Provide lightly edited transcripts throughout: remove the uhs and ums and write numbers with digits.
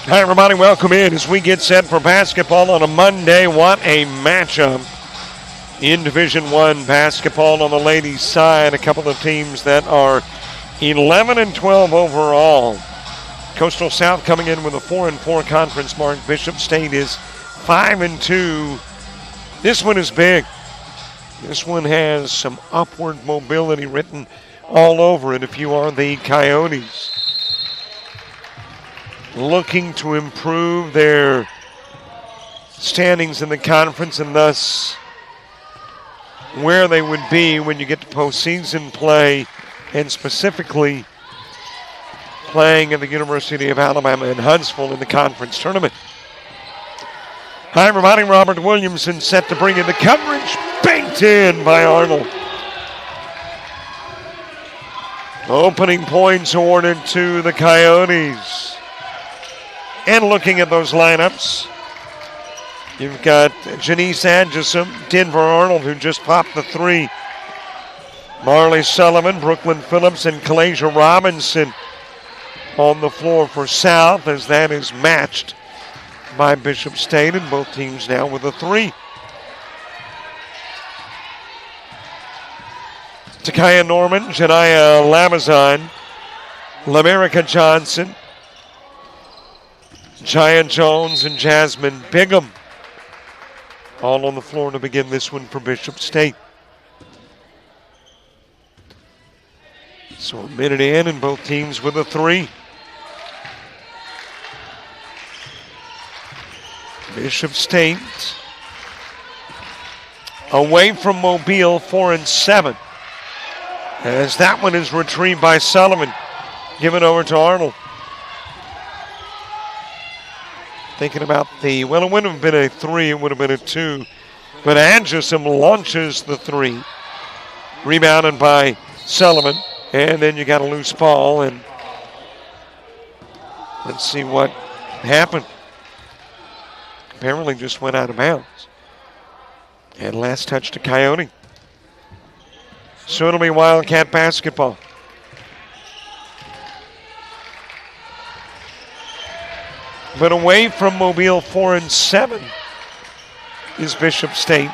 Hi, everybody. Welcome in as we get set for basketball on a Monday. What a matchup in Division I basketball on the ladies' side. A couple of teams that are 11 and 12 overall. Coastal South coming in with a 4-4 conference mark. Bishop State is 5-2. This one is big. This one has some upward mobility written all over it if you are the Coyotes. Looking to improve their standings in the conference and thus where they would be when you get to postseason play, and specifically playing at the University of Alabama in Huntsville in the conference tournament. Hi, everybody. Robert Williamson set to bring in the coverage. Banked in by Arnold. Opening points awarded to the Coyotes. And looking at those lineups, you've got Janice Adjusum, Denver Arnold, who just popped the three. Marley Sullivan, Brooklyn Phillips, and Kalasia Robinson on the floor for South, as that is matched by Bishop State, and both teams now with a three. Takaya Norman, Janiyah Lamazon, Lamerica Johnson, Jaya Jones, and Jasmine Bigham all on the floor to begin this one for Bishop State. So a minute in and both teams with a three. Bishop State away from Mobile 4-7. As that one is retrieved by Sullivan, given over to Arnold. Thinking about it wouldn't have been a three, it would have been a two. But Adjusum launches the three. Rebounded by Sullivan. And then you got a loose ball, and let's see what happened. Apparently just went out of bounds. And last touch to Coyote. So it'll be Wildcat basketball. But away from Mobile 4-7 is Bishop State.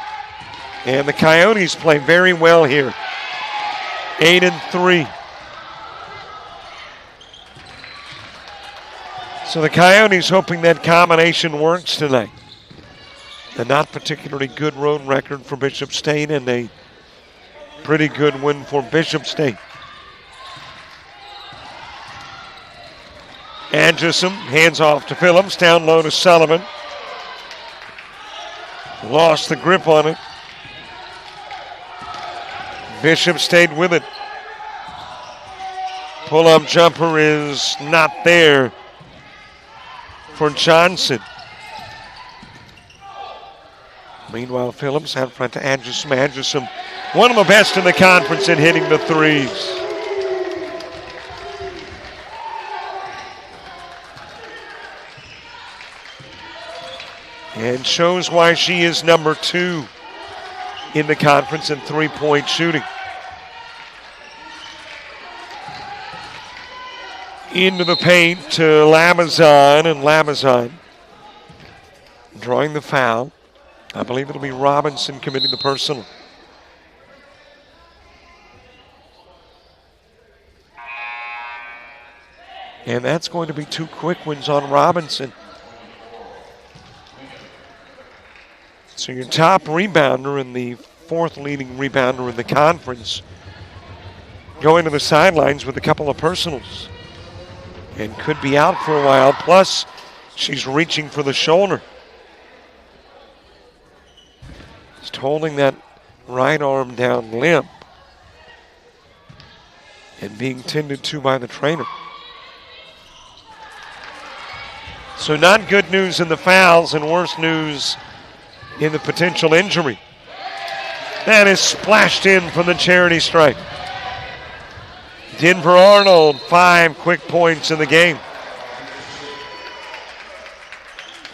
And the Coyotes play very well here. 8-3. So the Coyotes hoping that combination works tonight. A not particularly good road record for Bishop State and a pretty good win for Bishop State. Adjusum hands off to Phillips, down low to Sullivan. Lost the grip on it. Bishop State with it. Pull-up jumper is not there for Johnson. Meanwhile, Phillips out front to Adjusum. Adjusum, one of the best in the conference at hitting the threes. And shows why she is number 2 in the conference in three-point shooting. Into the paint to Lamazon, and Lamazon drawing the foul. I believe it'll be Robinson committing the personal. And that's going to be 2 quick ones on Robinson. So your top rebounder and the 4th leading rebounder in the conference going to the sidelines with a couple of personals. And could be out for a while. Plus, she's reaching for the shoulder. Just holding that right arm down limp. And being tended to by the trainer. So not good news in the fouls and worse news in the potential injury. That is splashed in from the charity stripe. Denver Arnold, 5 quick points in the game.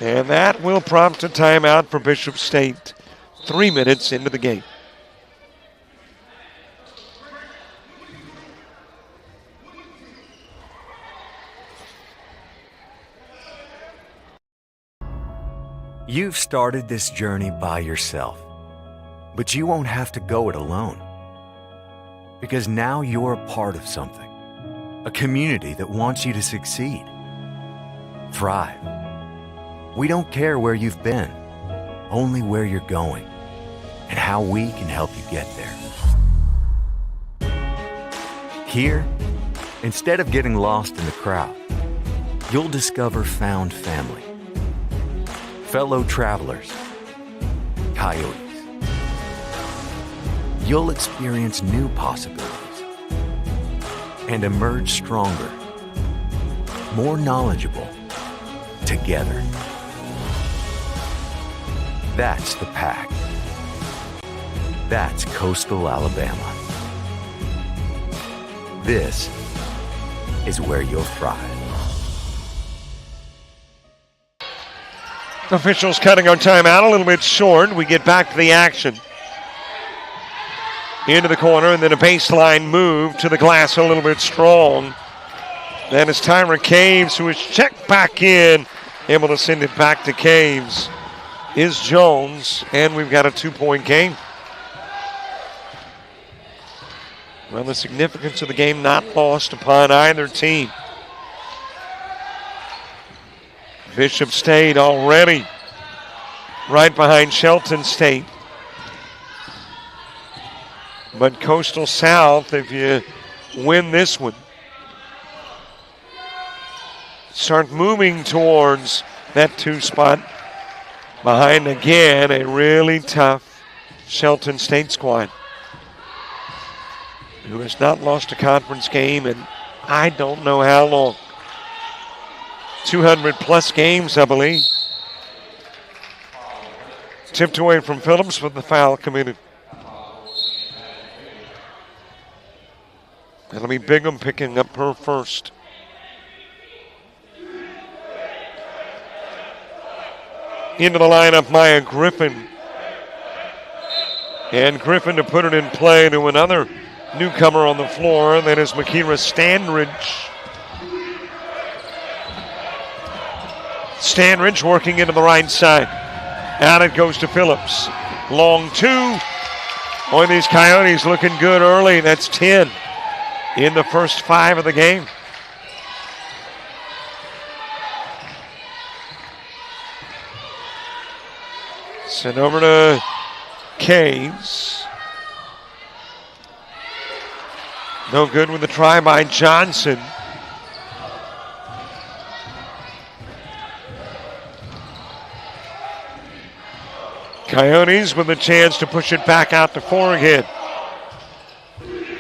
And that will prompt a timeout for Bishop State 3 minutes into the game. You've started this journey by yourself, but you won't have to go it alone. Because now you're a part of something, a community that wants you to succeed, thrive. We don't care where you've been, only where you're going and how we can help you get there. Here, instead of getting lost in the crowd, you'll discover found family, fellow travelers, Coyotes. You'll experience new possibilities and emerge stronger, more knowledgeable, together. That's the Pack. That's Coastal Alabama. This is where you'll thrive. Officials cutting our timeout a little bit short. We get back to the action. Into the corner, and then a baseline move to the glass a little bit strong. That is Tyra Caves, who is checked back in, able to send it back to Caves. Is Jones, and we've got a 2-point game. Well, the significance of the game not lost upon either team. Bishop State already right behind Shelton State. But Coastal South, if you win this one, start moving towards that 2 spot behind, again, a really tough Shelton State squad who has not lost a conference game in I don't know how long. 200-plus games, I believe. Tipped away from Phillips with the foul committed. That'll be Bigham picking up her first. Into the lineup, Maya Griffin. And Griffin to put it in play to another newcomer on the floor. That is Makira Standridge. Standridge working into the right side. Out it goes to Phillips. Long 2. Boy, these Coyotes looking good early. That's 10 in the first 5 of the game. Sent over to Caves. No good with the try by Johnson. Coyotes with a chance to push it back out to 4 again.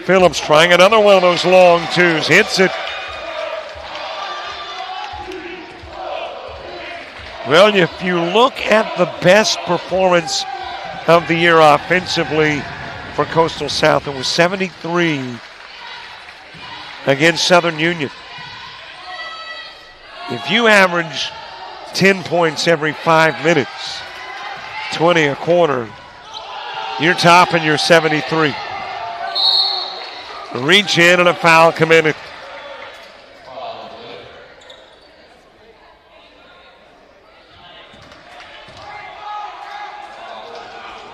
Phillips trying another one of those long 2s. Hits it. Well, if you look at the best performance of the year offensively for Coastal South, it was 73 against Southern Union. If you average 10 points every 5 minutes, 20 a quarter, you're topping your 73. Reach in and a foul committed.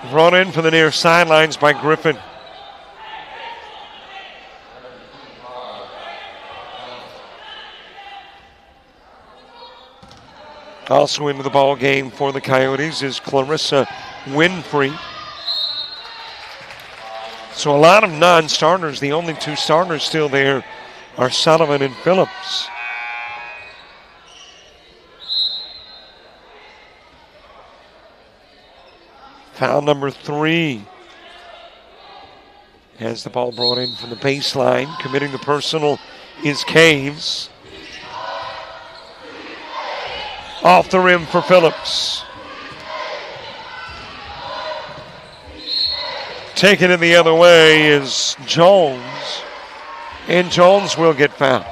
Brought in for the near sidelines by Griffin. Also into the ball game for the Coyotes is Clarissa Winfrey. So a lot of non-starters. The only 2 starters still there are Sullivan and Phillips. Foul number 3. Has the ball brought in from the baseline. Committing the personal is Caves. Off the rim for Phillips. Taking it the other way is Jones. And Jones will get fouled.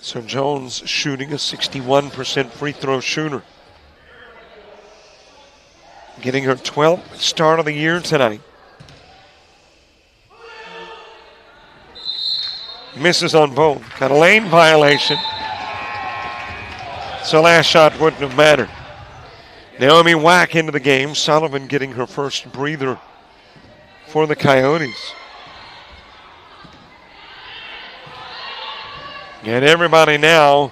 So Jones shooting a 61% free throw shooter. getting her 12th start of the year tonight. Misses on both. Got a lane violation. So last shot wouldn't have mattered. Naomi Wack into the game. Sullivan getting her first breather for the Coyotes. And everybody now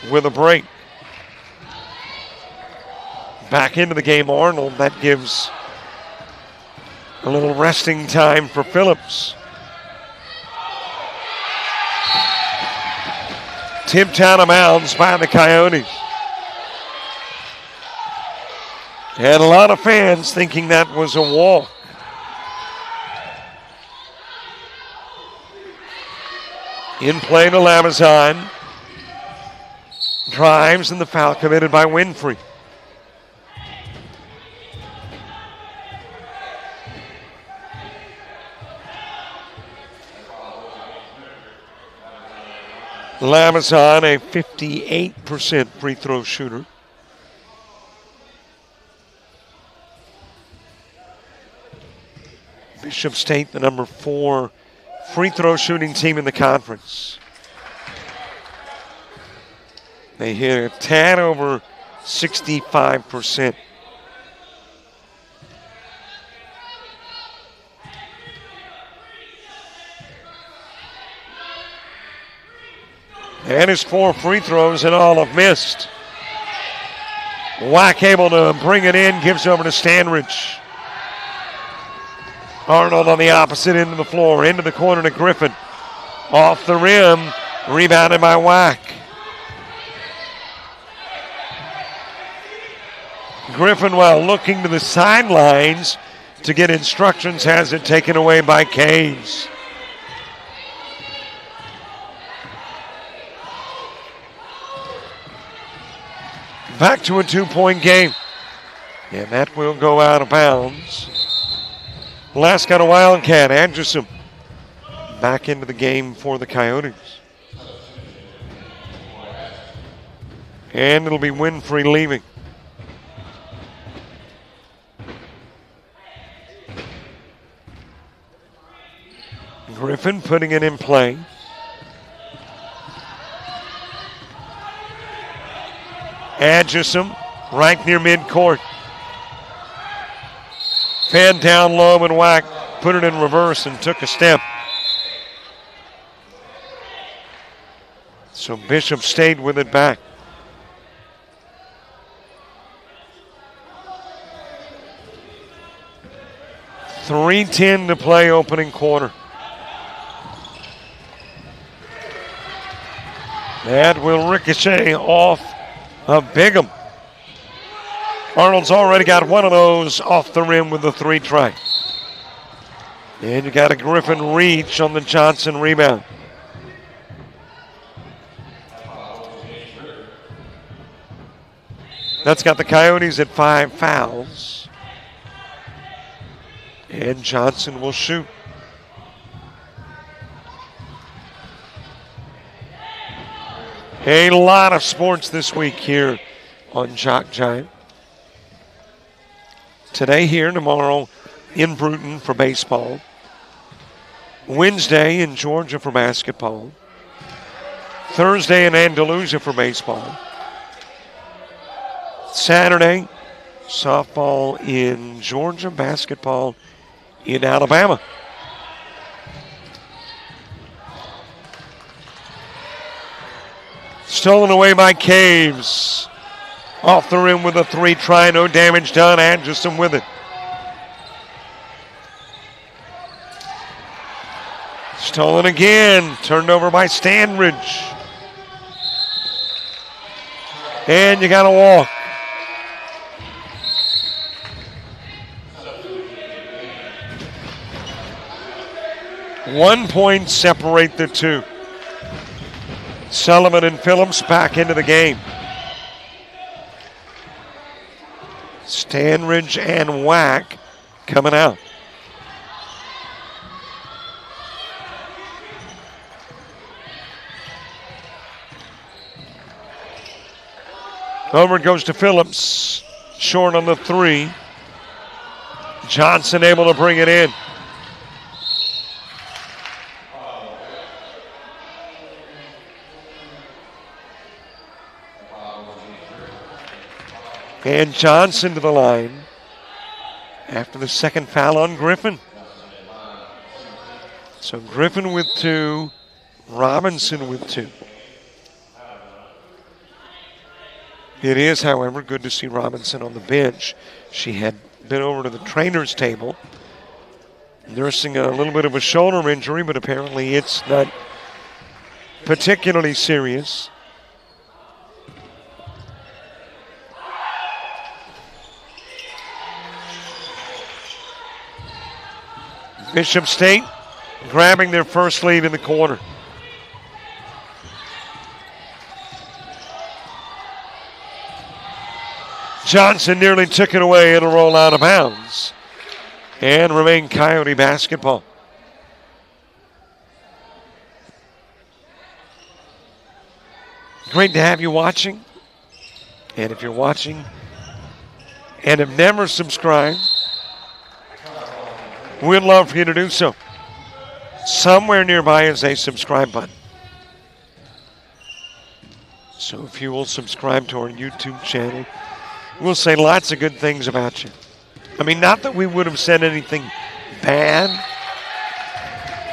with a break. Back into the game, Arnold. That gives a little resting time for Phillips. Tipped out of bounds by the Coyotes. And a lot of fans thinking that was a walk. In play to Lamazon. Drives, and the foul committed by Winfrey. Lamazon, a 58% free throw shooter. Bishop State, the number 4 free throw shooting team in the conference. They hit a tad over 65%. And his 4 free throws and all have missed. Wack able to bring it in, gives over to Stanridge. Arnold on the opposite end of the floor, into the corner to Griffin. Off the rim, rebounded by Wack. Griffin, while looking to the sidelines to get instructions, has it taken away by Caves. Back to a 2-point game. And that will go out of bounds. Last got a Wildcat. Anderson back into the game for the Coyotes. And it'll be Winfrey leaving. Griffin putting it in play. Adjusum right near midcourt. Fan down low, and Wack put it in reverse and took a step. So Bishop stayed with it back. .310 to play opening quarter. That will ricochet off of Bigham. Arnold's already got one of those off the rim with the 3 try. And you got a Griffin reach on the Johnson rebound. That's got the Coyotes at 5 fouls. And Johnson will shoot. A lot of sports this week here on JockJive. Today here, tomorrow in Bruton for baseball. Wednesday in Georgia for basketball. Thursday in Andalusia for baseball. Saturday, softball in Georgia, basketball in Alabama. Stolen away by Caves. Off the rim with a 3 try, no damage done. Anderson with it. Stolen again, turned over by Stanridge. And you got to walk. One point separate the two. Sullivan and Phillips back into the game. Stanridge and Wack coming out. Over it goes to Phillips. Short on the 3. Johnson able to bring it in. And Johnson to the line after the second foul on Griffin. So Griffin with 2, Robinson with 2. It is, however, good to see Robinson on the bench. She had been over to the trainer's table, nursing a little bit of a shoulder injury, but apparently it's not particularly serious. Bishop State grabbing their first lead in the quarter. Johnson nearly took it away. It'll roll out of bounds and remain Coyote basketball. Great to have you watching. And if you're watching and have never subscribed, we'd love for you to do so. Somewhere nearby is a subscribe button. So if you will subscribe to our YouTube channel, we'll say lots of good things about you. I mean, not that we would have said anything bad,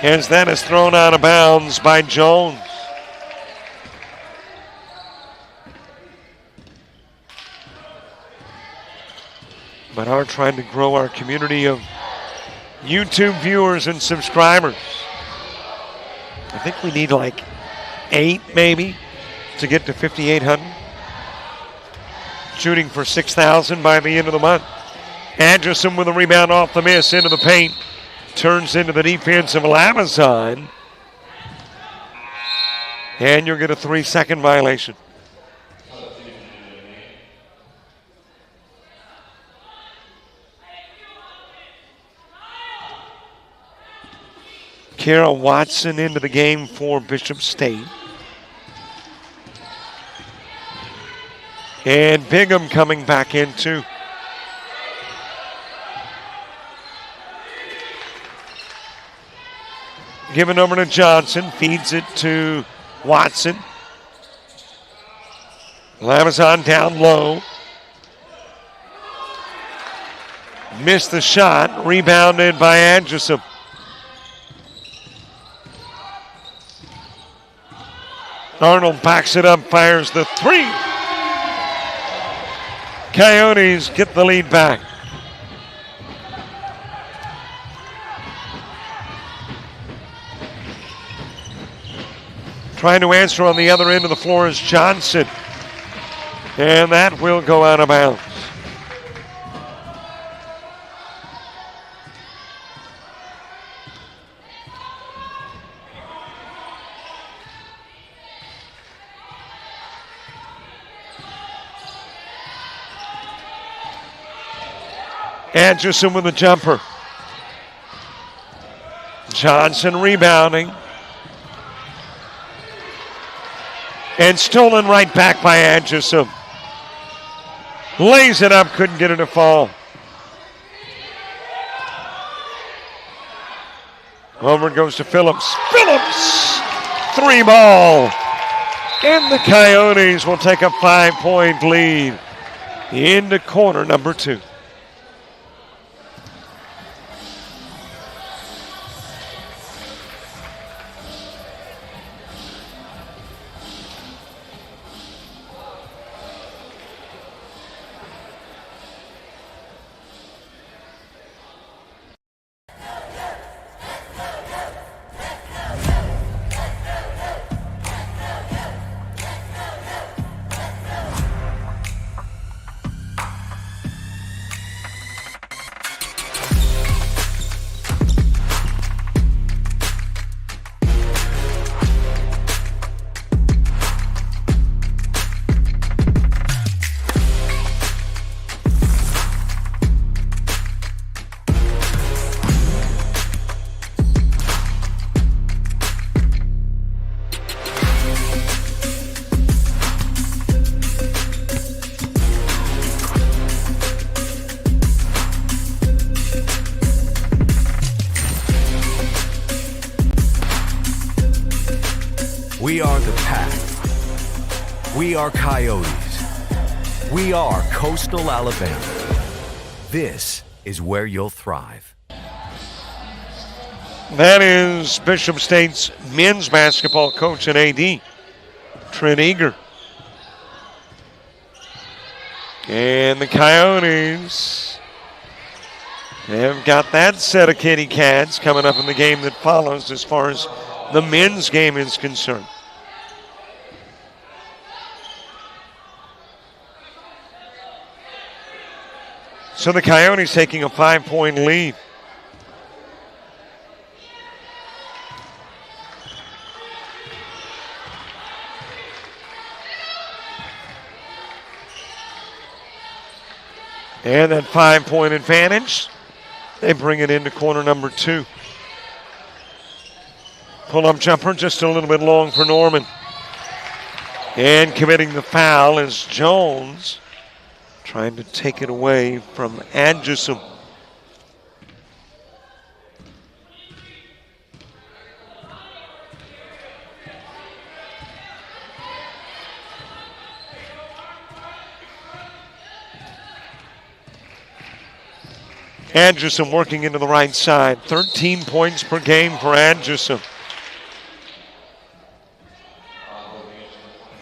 as that is thrown out of bounds by Jones. But are trying to grow our community of YouTube viewers and subscribers. I think we need like 8 maybe to get to 5,800. Shooting for 6,000 by the end of the month. Anderson with a rebound off the miss into the paint. Turns into the defense of Lamazon. And you'll get a 3-second violation. Kara Watson into the game for Bishop State. And Bingham coming back in too. Given over to Johnson, feeds it to Watson. Lamazon down low. Missed the shot, rebounded by Anderson. Arnold backs it up, fires the 3. Coyotes get the lead back. Trying to answer on the other end of the floor is Johnson. And that will go out of bounds. Anderson with a jumper. Johnson rebounding. And stolen right back by Anderson. Lays it up, couldn't get it to fall. Over it goes to Phillips. Phillips! 3 ball. And the Coyotes will take a 5-point lead into quarter number 2. We are the Pack. We are Coyotes. We are Coastal Alabama. This is where you'll thrive. That is Bishop State's men's basketball coach and AD, Trent Eager. And the Coyotes have got that set of kitty cats coming up in the game that follows as far as the men's game is concerned. So the Coyotes taking a 5-point lead. And that 5-point advantage, they bring it into corner number 2. Pull-up jumper just a little bit long for Norman. And committing the foul is Jones, trying to take it away from Adjusum. Adjusum working into the right side. 13 points per game for Adjusum.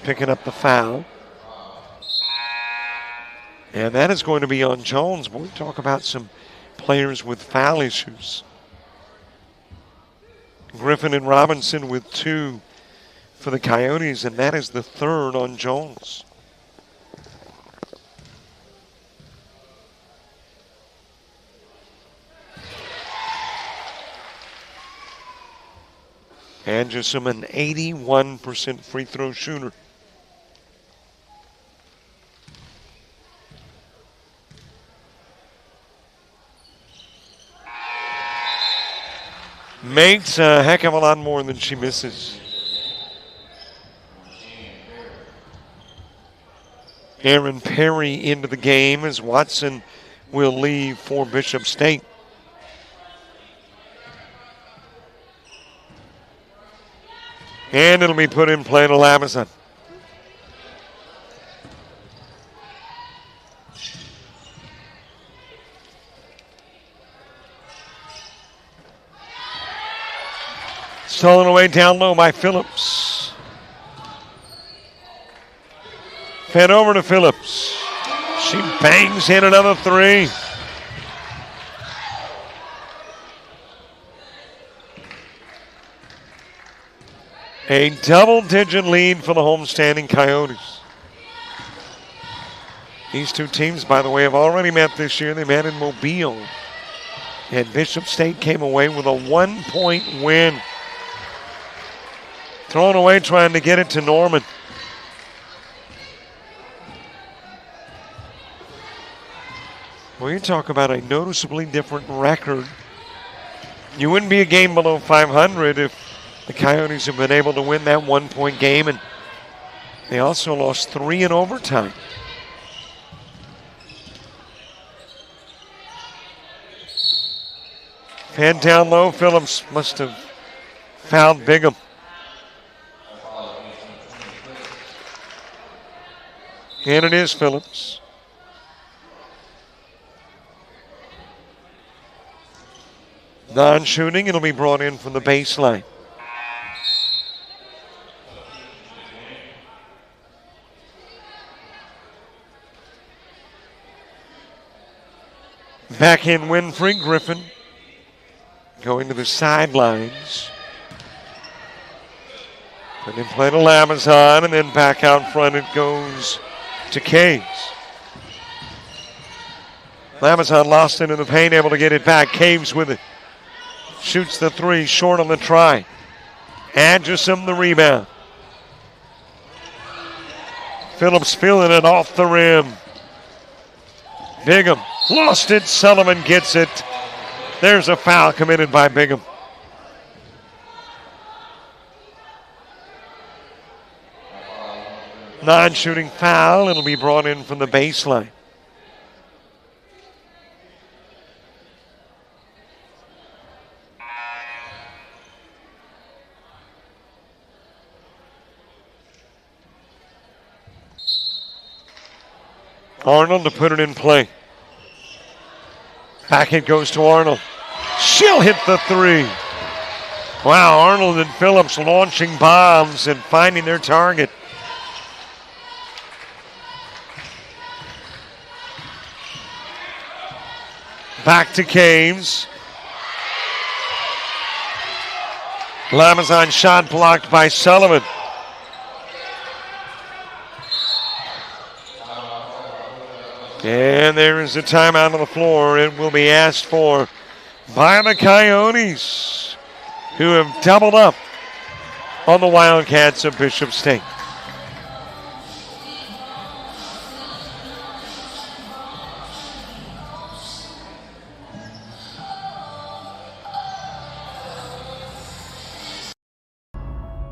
Picking up the foul. And that is going to be on Jones. Boy, talk about some players with foul issues. Griffin and Robinson with 2 for the Coyotes, and that is the 3rd on Jones. Adjusum, an 81% free throw shooter. Makes a heck of a lot more than she misses. Aaron Perry into the game as Watson will leave for Bishop State. And it'll be put in play to Lamazon. Stolen away down low by Phillips. Fed over to Phillips. She bangs in another 3. A double-digit lead for the homestanding Coyotes. These two teams, by the way, have already met this year. They met in Mobile. And Bishop State came away with a 1-point win. Thrown away trying to get it to Norman. Well, you talk about a noticeably different record. You wouldn't be a game below 500 if the Coyotes have been able to win that 1-point game, and they also lost 3 in overtime. Hand down low, Phillips must have fouled Bigham. And it is Phillips. Non-shooting, it'll be brought in from the baseline. Back in Winfrey, Griffin going to the sidelines. And then play to Lamazon, and then back out front it goes to Caves. Lamazon lost it in the paint, able to get it back. Caves with it. Shoots the 3, short on the try. Adjusum the rebound. Phillips feeling it off the rim. Bigham lost it. Sullivan gets it. There's a foul committed by Bigham. Non-shooting foul. It'll be brought in from the baseline. Arnold to put it in play. Back it goes to Arnold. She'll hit the three. Wow, Arnold and Phillips launching bombs and finding their target. Back to Caves. Lamazon shot blocked by Sullivan. And there is a timeout on the floor. It will be asked for by the Coyotes, who have doubled up on the Wildcats of Bishop State.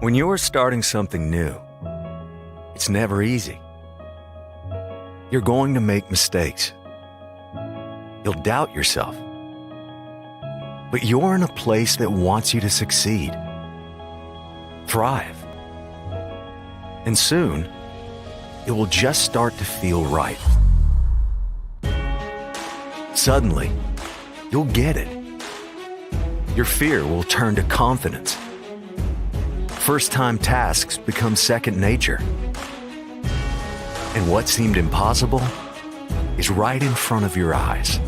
When you're starting something new, it's never easy. You're going to make mistakes. You'll doubt yourself. But you're in a place that wants you to succeed, thrive. And soon, it will just start to feel right. Suddenly, you'll get it. Your fear will turn to confidence. First-time tasks become second nature. And what seemed impossible is right in front of your eyes.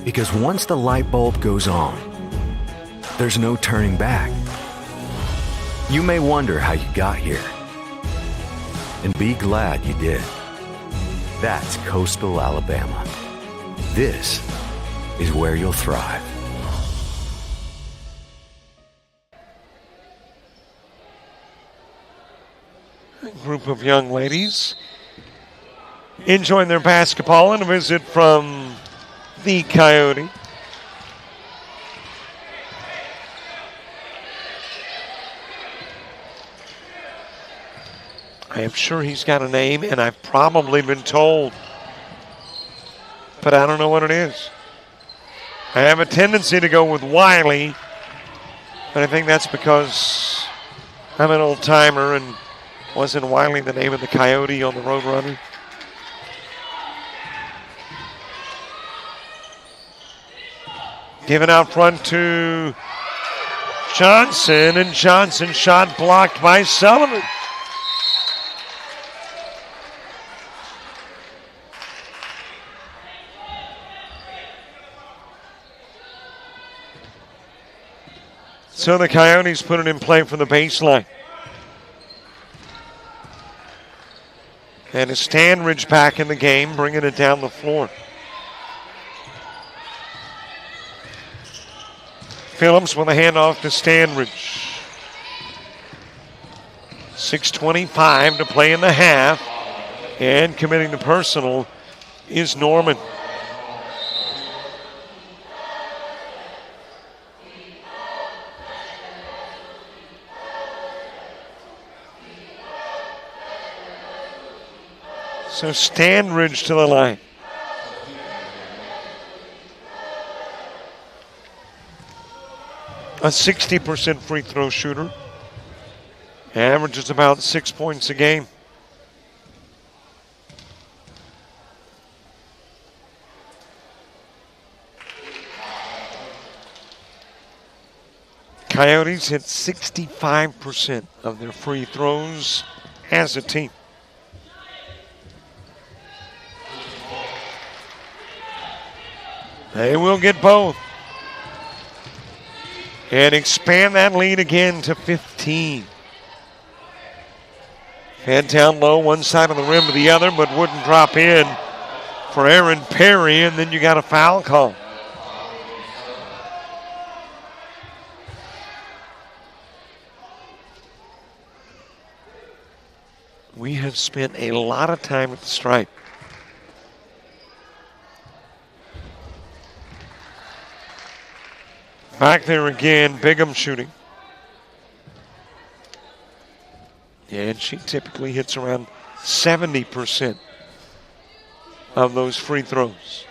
Because once the light bulb goes on, there's no turning back. You may wonder how you got here, and be glad you did. That's Coastal Alabama. This is where you'll thrive. Group of young ladies enjoying their basketball and a visit from the Coyote. I am sure he's got a name, and I've probably been told, but I don't know what it is. I have a tendency to go with Wiley, but I think that's because I'm an old timer, and wasn't Wiley the name of the Coyote on the Roadrunner? Given out front to Johnson, and Johnson shot blocked by Sullivan. So the Coyotes put it in play from the baseline. And it's Stanridge back in the game, bringing it down the floor. Phillips with a handoff to Stanridge. 6:25 to play in the half. And committing the personal is Norman. So Stanridge to the line. A 60% free throw shooter. Averages about 6 points a game. Coyotes hit 65% of their free throws as a team. They will get both. And expand that lead again to 15. Head down low, one side of the rim to the other, but wouldn't drop in for Aaron Perry, and then you got a foul call. We have spent a lot of time at the stripe. Back there again, Bigham shooting. And she typically hits around 70% of those free throws.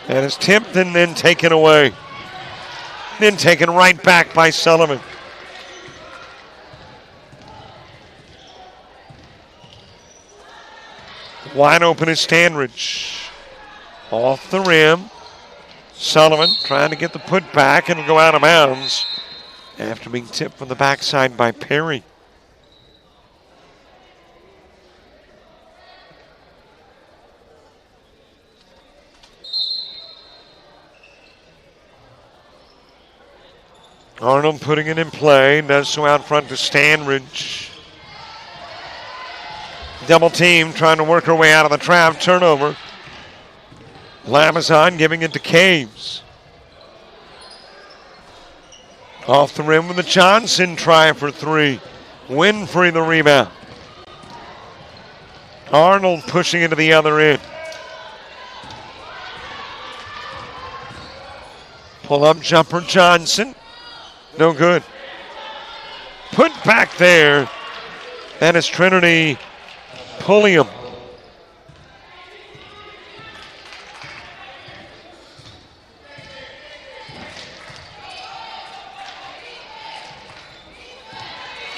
And it's tipped and then taken away. Then taken right back by Sullivan. Wide open is Standridge. Off the rim. Sullivan trying to get the putback and go out of bounds after being tipped from the backside by Perry. Arnold putting it in play, does so out front to Standridge. Double team trying to work her way out of the trap, turnover. Lamazon giving it to Caves. Off the rim with the Johnson try for three. Winfrey the rebound. Arnold pushing it to the other end. Pull up jumper Johnson. No good. Put back there. That is Trinity Pulliam.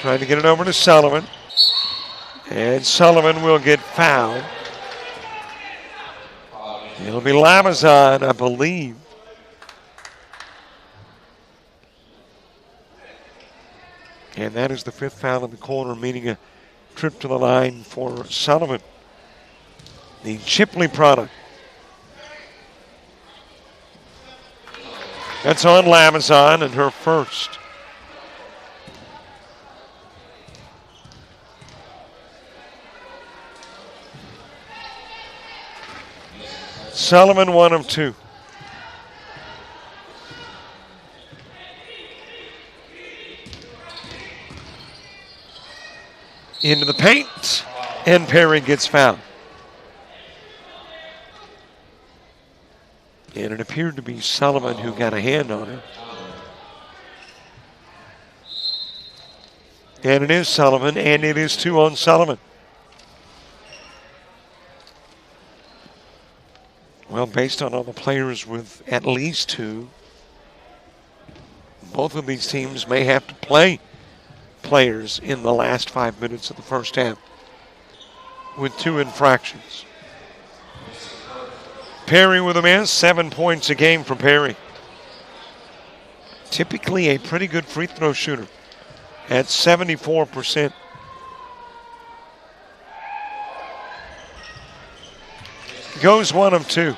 Trying to get it over to Sullivan. And Sullivan will get fouled. It'll be Lamazon, I believe. And that is the fifth foul in the quarter, meaning a trip to the line for Sullivan. The Chipley product. That's on Lamazon and her first. Sullivan 1 of 2. Into the paint, and Perry gets fouled. And it appeared to be Sullivan who got a hand on her. And it is Sullivan, and it is 2 on Sullivan. Well, based on all the players with at least 2, both of these teams may have to play players in the last 5 minutes of the first half with 2 infractions. Perry with a miss, 7 points a game for Perry. Typically a pretty good free throw shooter at 74%. Goes 1 of 2.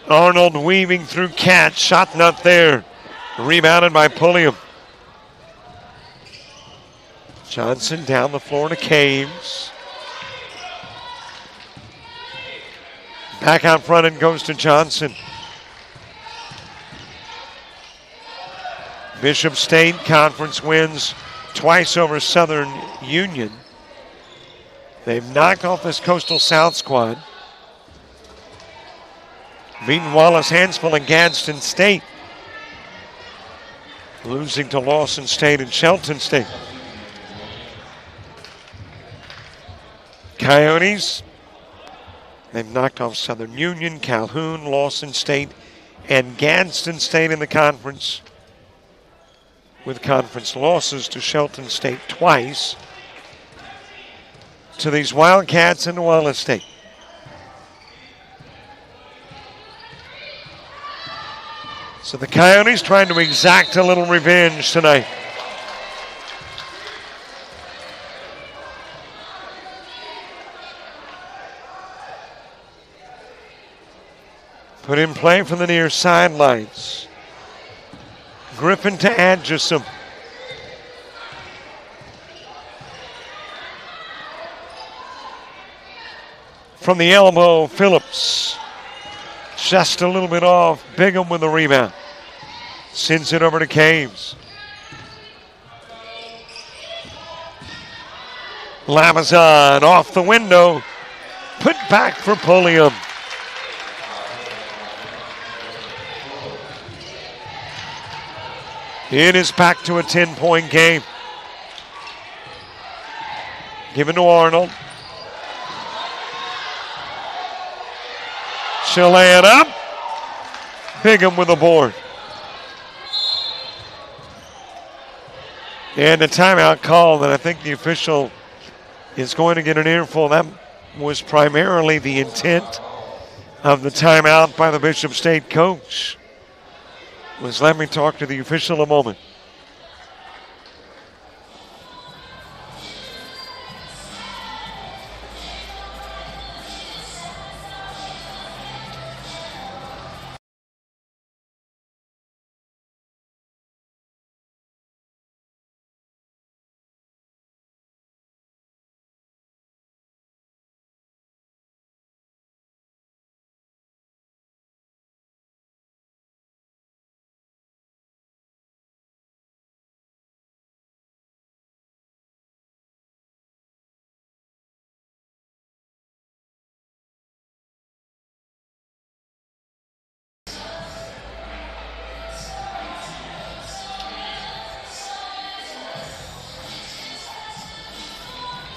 Arnold weaving through catch, shot not there. Rebounded by Pulliam. Johnson down the floor to Caves. Back out front and goes to Johnson. Bishop State Conference wins twice over Southern Union. They've knocked off this Coastal South squad. Beating Wallace Hansville and Gadsden State. Losing to Lawson State and Shelton State. Coyotes, they've knocked off Southern Union, Calhoun, Lawson State, and Gadsden State in the conference, with conference losses to Shelton State twice, to these Wildcats and Wallace State. So the Coyotes trying to exact a little revenge tonight. Put in play from the near sidelines. Griffin to Adjusum. From the elbow, Phillips. Just a little bit off. Bigham with the rebound. Sends it over to Caves. Lamazon off the window. Put back for Pulliam. It is back to a 10-point game. Given to Arnold. She'll lay it up. Bigham with a board. And the timeout call that I think the official is going to get an earful. That was primarily the intent of the timeout by the Bishop State coach. Let me talk to the official a moment.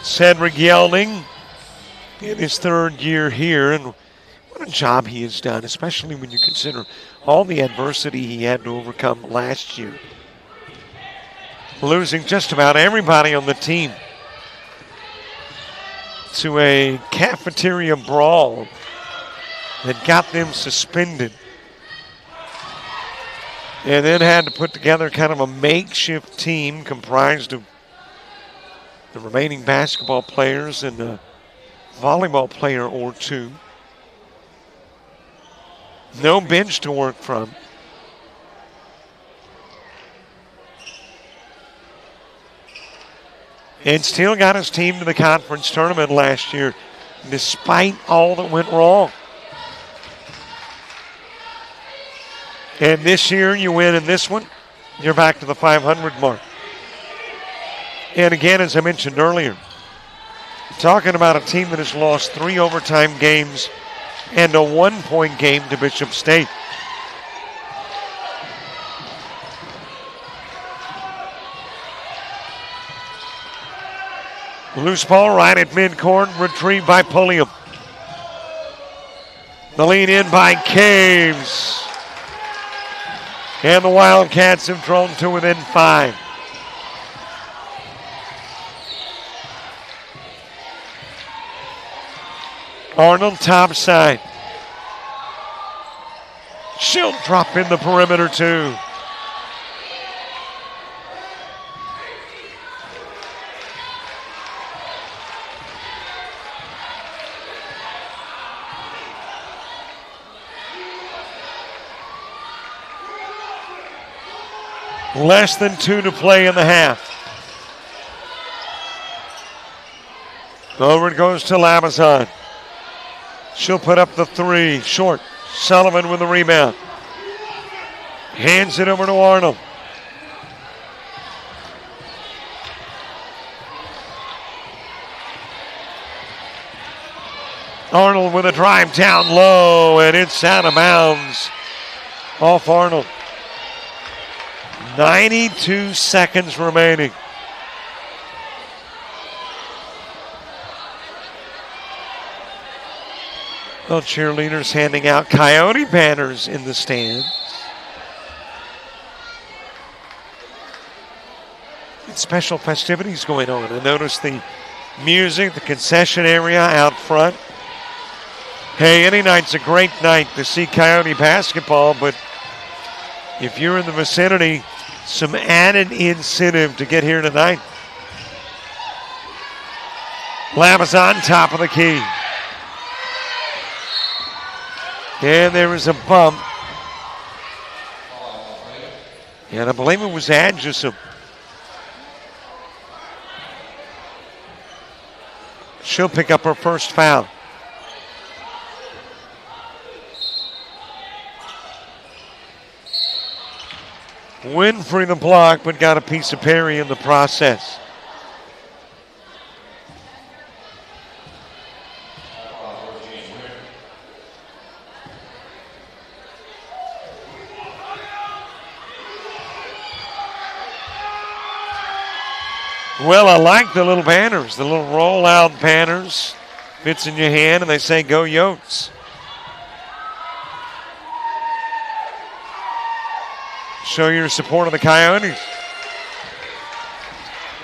Cedric Yelding in his third year here, and what a job he has done, especially when you consider all the adversity he had to overcome last year. Losing just about everybody on the team to a cafeteria brawl that got them suspended. And then had to put together kind of a makeshift team comprised of the remaining basketball players and a volleyball player or two. No bench to work from. And still got his team to the conference tournament last year, despite all that went wrong. And this year you win in this one, you're back to the 500 mark. And again, as I mentioned earlier, talking about a team that has lost 3 overtime games and a 1-point game to Bishop State. Loose ball right at midcourt, retrieved by Pulliam. The lead in by Caves. And the Wildcats have drawn to within 5. Arnold top side. She'll drop in the perimeter too. Less than 2 to play in the half. Over it goes to Lamazon. She'll put up the 3. Short. Sullivan with the rebound. Hands it over to Arnold. Arnold with a drive down low, and it's out of bounds. Off Arnold. 92 seconds remaining. Well, cheerleaders handing out Coyote banners in the stands. And special festivities going on. I noticed the music, the concession area out front. Hey, any night's a great night to see Coyote basketball, but if you're in the vicinity, some added incentive to get here tonight. Lamazon, top of the key. And there was a bump. And I believe it was Adjusim. She'll pick up her first foul. Winfrey the block, but got a piece of Perry in the process. Well, I like the little banners, the little roll-out banners. Fits in your hand, and they say, "Go Yotes." Show your support of the Coyotes.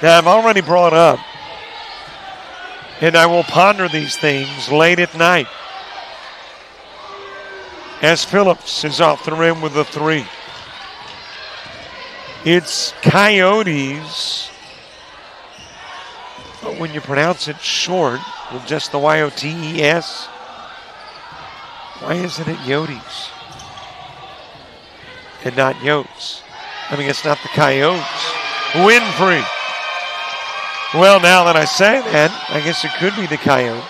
that I've already brought up, and I will ponder these things late at night. As Phillips is off the rim with a three. It's Coyotes, but when you pronounce it short with just the Y-O-T-E-S, why isn't it Yotes and not Yotes? I mean, it's not the Coyotes. Winfrey. Well, now that I say that, I guess it could be the Coyotes.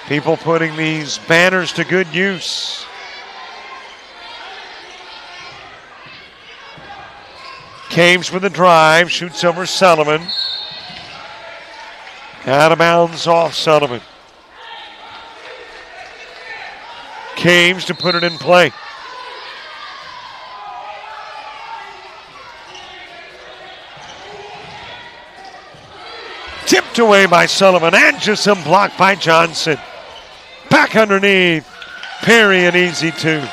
People putting these banners to good use. Caves with a drive, shoots over Sullivan. Out of bounds off Sullivan. Caves to put it in play. Tipped away by Sullivan. Anderson blocked by Johnson. Back underneath. Perry an easy two.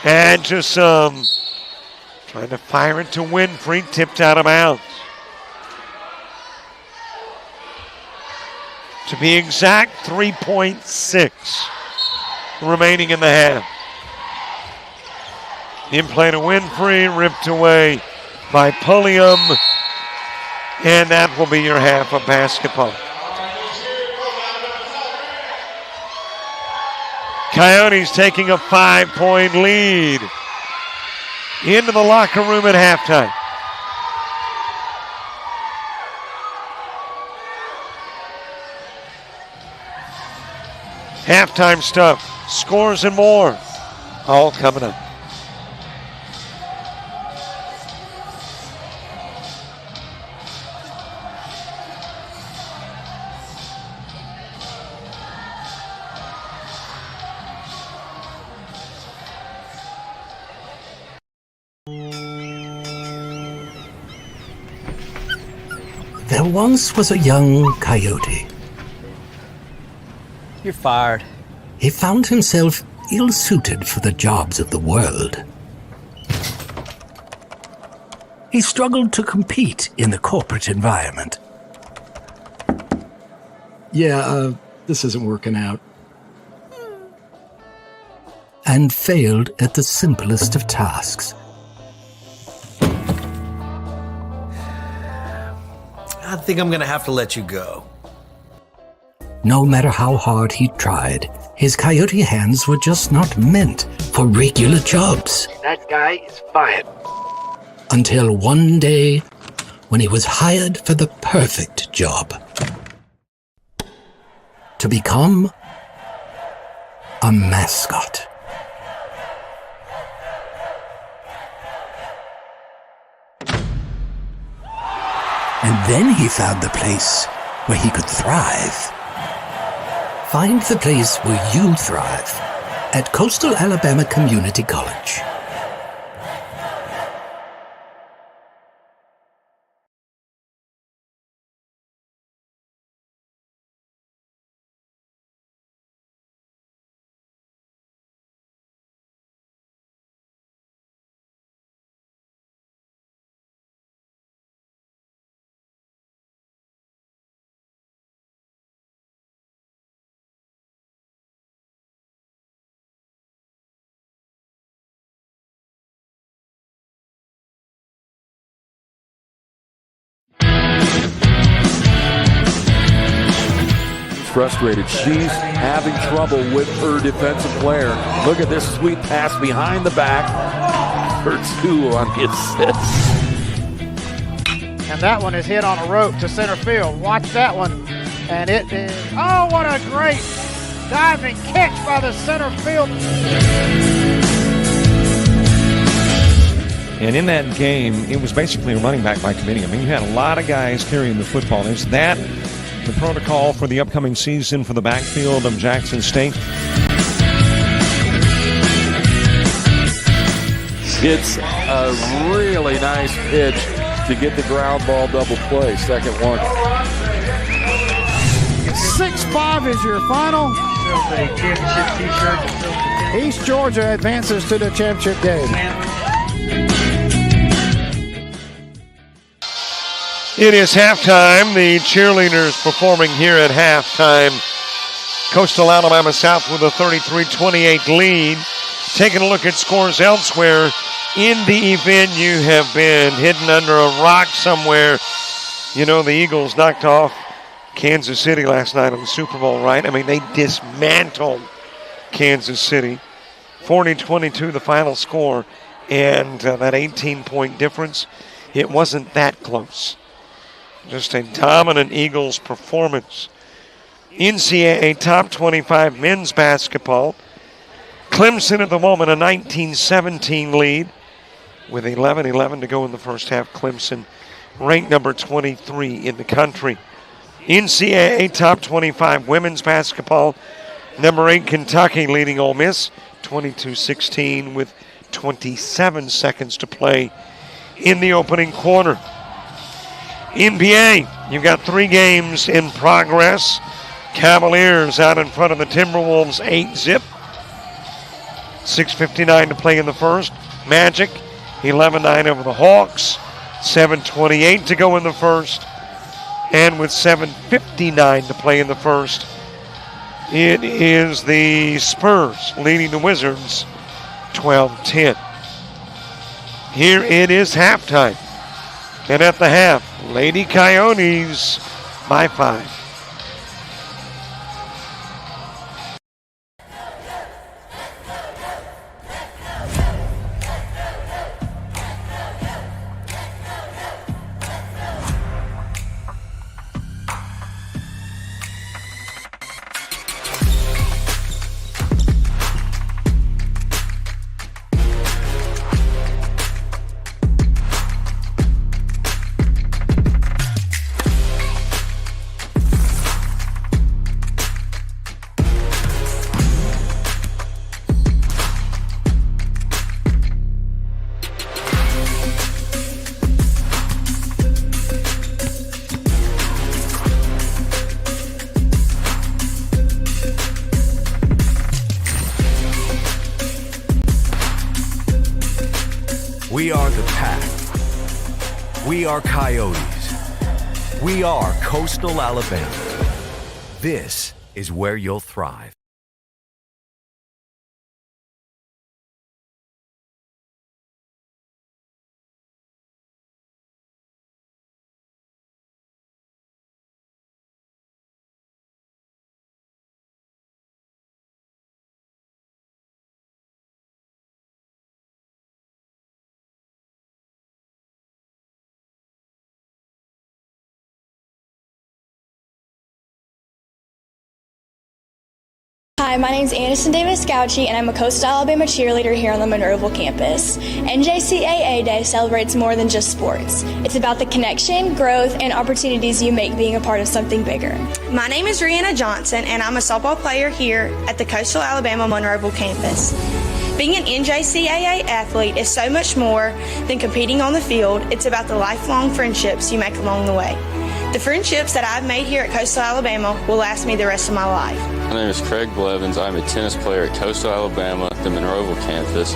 Anderson trying to fire it to Winfrey. Tipped out of bounds. To be exact, 3.6 remaining in the half. In play to Winfrey, ripped away by Pulliam. And that will be your half of basketball. Coyotes taking a 5-point lead into the locker room at halftime. Halftime stuff, scores and more, all coming up. There once was a young coyote. You're fired. He found himself ill-suited for the jobs of the world. He struggled to compete in the corporate environment. Yeah, this isn't working out. And failed at the simplest of tasks. I think I'm gonna have to let you go. No matter how hard he tried, his coyote hands were just not meant for regular jobs. That guy is fired. Until one day, when he was hired for the perfect job. To become a mascot. And then he found the place where he could thrive. Find the place where you thrive at Coastal Alabama Community College. Frustrated. She's having trouble with her defensive player. Look at this sweet pass behind the back for two on the assist. And that one is hit on a rope to center field. Watch that one. And it is, oh, what a great diving catch by the center field. And in that game, it was basically a running back by committee. I mean, you had a lot of guys carrying the football. Is that the protocol for the upcoming season for the backfield of Jackson State? It's a really nice pitch to get the ground ball double play. Second one. 6 5 is your final. East Georgia advances to the championship game. It is halftime. The cheerleaders performing here at halftime. Coastal Alabama South with a 33-28 lead. Taking a look at scores elsewhere. In the event, you have been hidden under a rock somewhere. You know, the Eagles knocked off Kansas City last night on the Super Bowl, right? I mean, they dismantled Kansas City. 40-22 the final score. And that 18-point difference, it wasn't that close. Just a dominant Eagles performance. NCAA Top 25 men's basketball. Clemson at the moment a 19-17 lead with 11-11 to go in the first half. Clemson ranked number 23 in the country. NCAA Top 25 women's basketball. Number 8 Kentucky leading Ole Miss 22-16 with 27 seconds to play in the opening quarter. NBA, you've got 3 games in progress. Cavaliers out in front of the Timberwolves 8-zip. 6:59 to play in the first. Magic 11-9 over the Hawks. 7:28 to go in the first. And with 7:59 to play in the first, it is the Spurs leading the Wizards 12-10. Here it is halftime. And at the half, Lady Coyotes by 5. We are the Pack. We are Coyotes. We are Coastal Alabama. This is where you'll thrive. Hi, my name is Anderson Davis Gauchi, and I'm a Coastal Alabama cheerleader here on the Monroeville campus. NJCAA Day celebrates more than just sports. It's about the connection, growth, and opportunities you make being a part of something bigger. My name is Rihanna Johnson, and I'm a softball player here at the Coastal Alabama Monroeville campus. Being an NJCAA athlete is so much more than competing on the field. It's about the lifelong friendships you make along the way. The friendships that I've made here at Coastal Alabama will last me the rest of my life. My name is Craig Blevins. I'm a tennis player at Coastal Alabama, the Monroeville campus.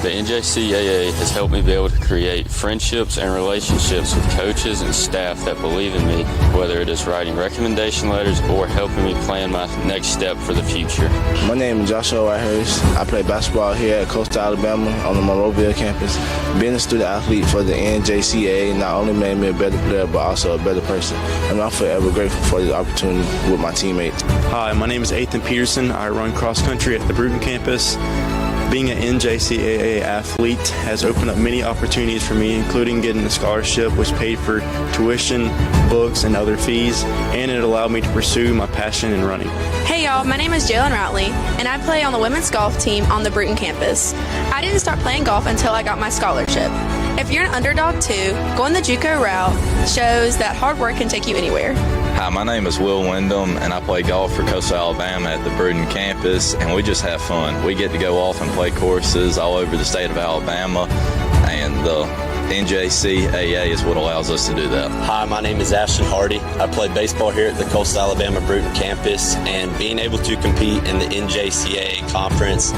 The NJCAA has helped me be able to create friendships and relationships with coaches and staff that believe in me, whether it is writing recommendation letters or helping me plan my next step for the future. My name is Joshua Whitehurst. I play basketball here at Coastal Alabama on the Monroeville campus. Being a student athlete for the NJCAA not only made me a better player, but also a better person. And I'm forever grateful for the opportunity with my teammates. Hi, my name is Ethan Peterson. I run cross country at the Bruton campus. Being an NJCAA athlete has opened up many opportunities for me, including getting a scholarship which paid for tuition, books, and other fees, and it allowed me to pursue my passion in running. Hey y'all, my name is Jalen Routley, and I play on the women's golf team on the Bruton campus. I didn't start playing golf until I got my scholarship. If you're an underdog too, going the JUCO route shows that hard work can take you anywhere. Hi, my name is Will Wyndham, and I play golf for Coastal Alabama at the Bruton campus, and we just have fun. We get to go off and play courses all over the state of Alabama, and the NJCAA is what allows us to do that. Hi, my name is Ashton Hardy. I play baseball here at the Coastal Alabama Bruton campus, and being able to compete in the NJCAA conference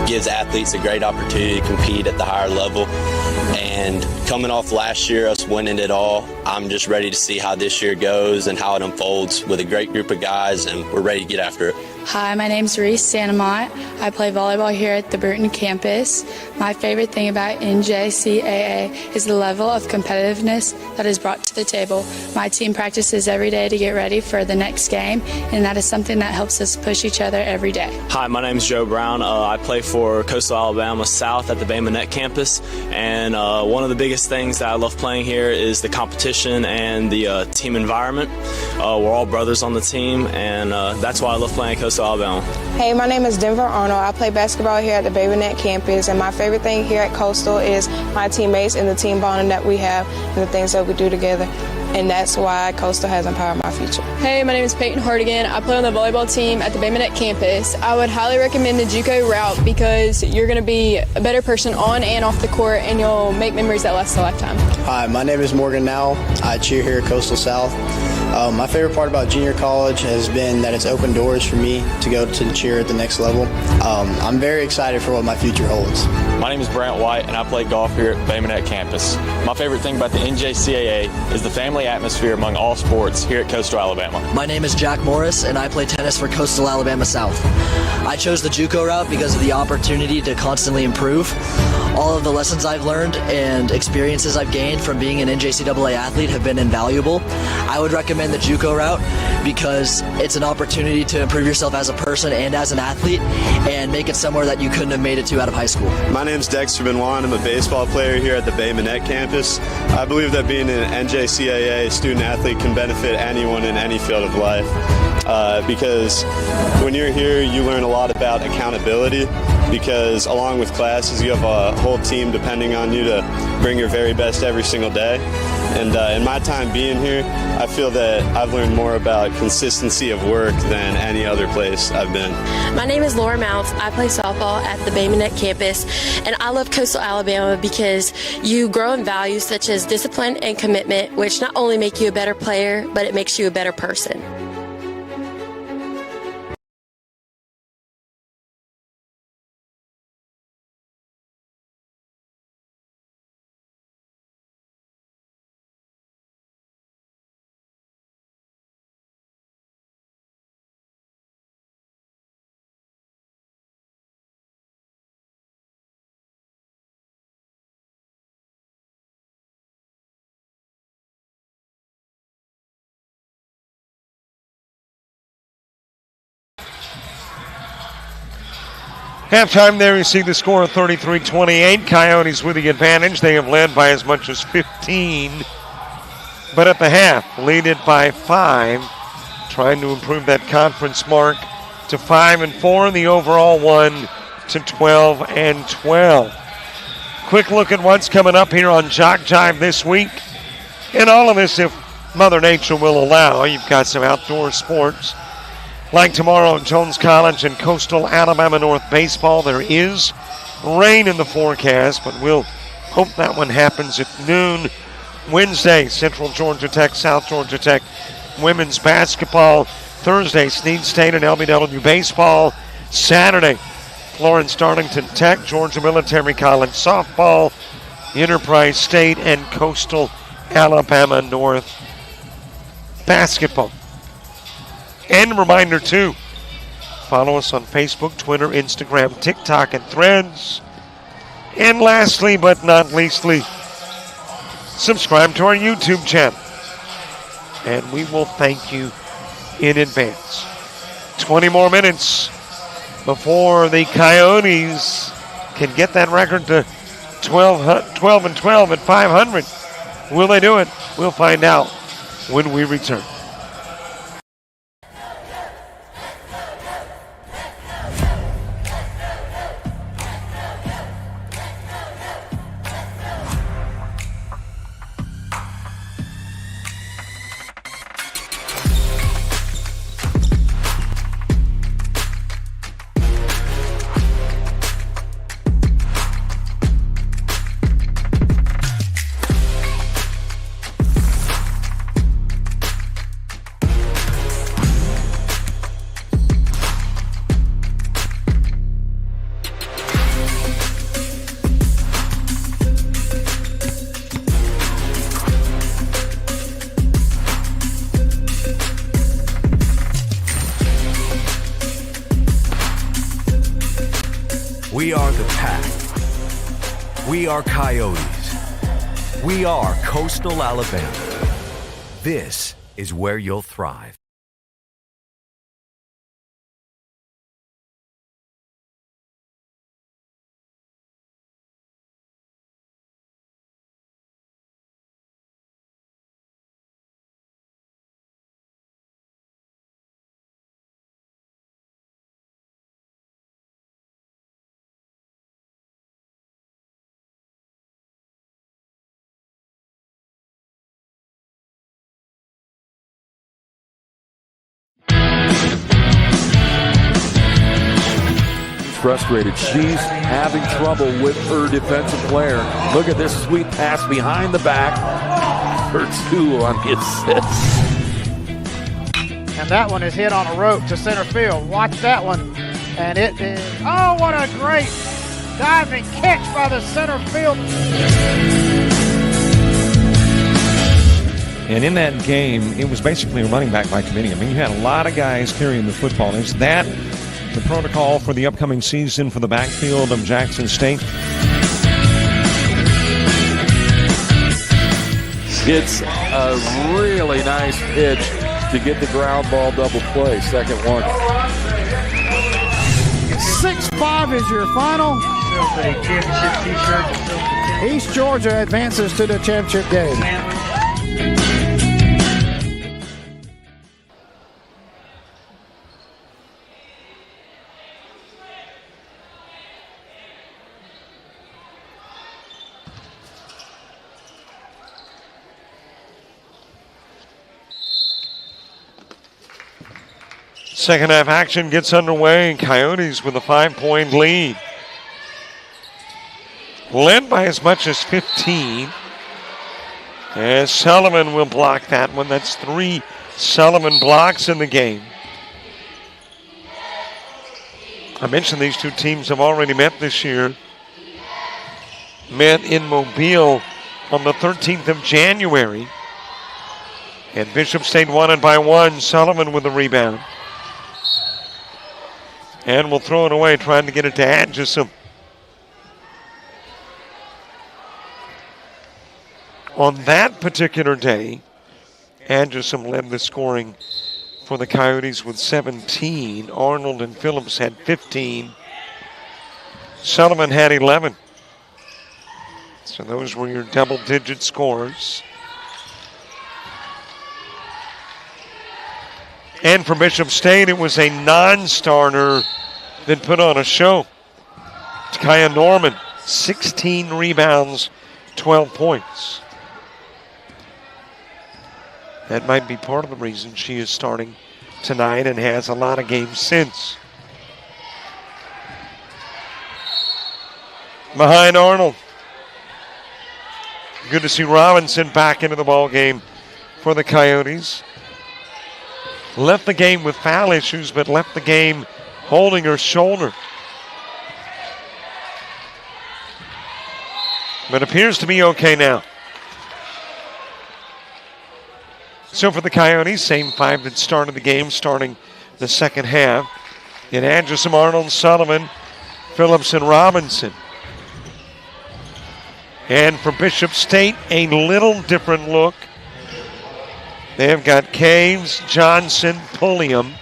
gives athletes a great opportunity to compete at the higher level. And coming off last year, us winning it all, I'm just ready to see how this year goes and how it unfolds with a great group of guys, and we're ready to get after it. Hi, my name's Reese Santamont. I play volleyball here at the Bruton campus. My favorite thing about NJCAA is the level of competitiveness that is brought to the table. My team practices every day to get ready for the next game, and that is something that helps us push each other every day. Hi, my name's Joe Brown. I play for Coastal Alabama South at the Bay Minette campus, and one of the biggest things that I love playing here is the competition and the team environment. We're all brothers on the team, and that's why I love playing at Coastal Alabama. Hey, my name is Denver Arnold. I play basketball here at the Bay Minette campus, and my favorite thing here at Coastal is my teammates and the team bonding that we have and the things that we do together. And that's why Coastal has empowered my future. Hey, my name is Peyton Hardigan. I play on the volleyball team at the Bay Minette campus. I would highly recommend the JUCO route because you're going to be a better person on and off the court, and you'll make memories that last a lifetime. Hi, my name is Morgan Now. I cheer here at Coastal South. My favorite part about junior college has been that it's opened doors for me to go to cheer at the next level. I'm very excited for what my future holds. My name is Brant White, and I play golf here at Bay Minette campus. My favorite thing about the NJCAA is the family atmosphere among all sports here at Coastal Alabama. My name is Jack Morris, and I play tennis for Coastal Alabama South. I chose the JUCO route because of the opportunity to constantly improve. All of the lessons I've learned and experiences I've gained from being an NJCAA athlete have been invaluable. I would recommend the JUCO route because it's an opportunity to improve yourself as a person and as an athlete and make it somewhere that you couldn't have made it to out of high school. My name's Dexter Benoit. I'm a baseball player here at the Bay Minette campus. I believe that being an NJCAA student athlete can benefit anyone in any field of life because when you're here, you learn a lot about accountability because along with classes, you have a whole team depending on you to bring your very best every single day. And in my time being here, I feel that I've learned more about consistency of work than any other place I've been. My name is Laura Mouth. I play softball at the Bay Minette campus, and I love Coastal Alabama because you grow in values such as discipline and commitment, which not only make you a better player, but it makes you a better person. Halftime there, you see the score of 33-28. Coyotes with the advantage. They have led by as much as 15. But at the half, lead it by 5. Trying to improve that conference mark to 5-4. The overall one to 12-12. Quick look at what's coming up here on JockJive this week. And all of this, if Mother Nature will allow. You've got some outdoor sports. Like tomorrow at Jones College and Coastal Alabama North baseball, there is rain in the forecast, but we'll hope that one happens at noon. Wednesday, Central Georgia Tech, South Georgia Tech women's basketball. Thursday, Snead State and LBW baseball. Saturday, Florence Darlington Tech, Georgia Military College softball, Enterprise State, and Coastal Alabama North basketball. And a reminder, too, follow us on Facebook, Twitter, Instagram, TikTok, and Threads. And lastly, but not leastly, subscribe to our YouTube channel. And we will thank you in advance. 20 more minutes before the Coyotes can get that record to 12-12 at 500. Will they do it? We'll find out when we return. We are the Pack. We are Coyotes. We are Coastal Alabama. This is where you'll thrive. Frustrated. She's having trouble with her defensive player. Look at this sweet pass behind the back for 2 on the assist. And that one is hit on a rope to center field. Watch that one. And it is, oh, what a great diving catch by the center field. And in that game, it was basically a running back by committee. I mean, you had a lot of guys carrying the football. Is that the protocol for the upcoming season for the backfield of Jackson State? It's a really nice pitch to get the ground ball double play. Second one. 6-5 is your final. East Georgia advances to the championship game. Second half action gets underway. Coyotes with a 5-point lead. Led by as much as 15. As Sullivan will block that one. That's 3 Sullivan blocks in the game. I mentioned these two teams have already met this year. Met in Mobile on the 13th of January. And Bishop State won it by 1. Sullivan with the rebound. And will throw it away, trying to get it to Atchison. On that particular day, Atchison led the scoring for the Coyotes with 17. Arnold and Phillips had 15. Sullivan had 11. So those were your double-digit scores. And for Bishop State, it was a non-starter that put on a show. Kaya Norman, 16 rebounds, 12 points. That might be part of the reason she is starting tonight and has a lot of games since. Behind Arnold. Good to see Robinson back into the ball game for the Coyotes. Left the game with foul issues, but left the game holding her shoulder. But appears to be okay now. So for the Coyotes, same 5 that started the game, starting the second half. In Atchison, Arnold, Sullivan, Phillips, and Robinson. And for Bishop State, a little different look. They have got Caves, Johnson, Pulliam,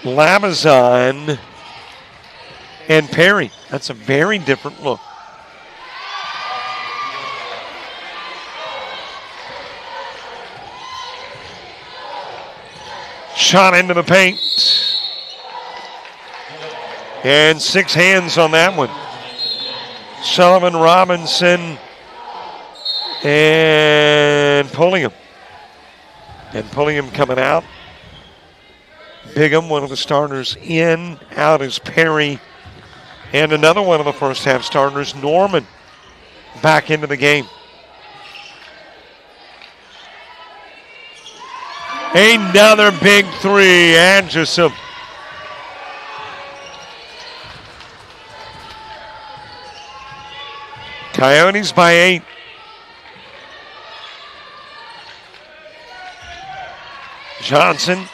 Labazon, and Perry. That's a very different look. Shot into the paint. And 6 hands on that one. Sullivan, Robinson, and Pulliam. And Pulliam coming out. Bigham, one of the starters, in. Out is Perry. And another one of the first half starters, Norman, back into the game. Another big 3, Atchison. Coyotes by 8. Johnson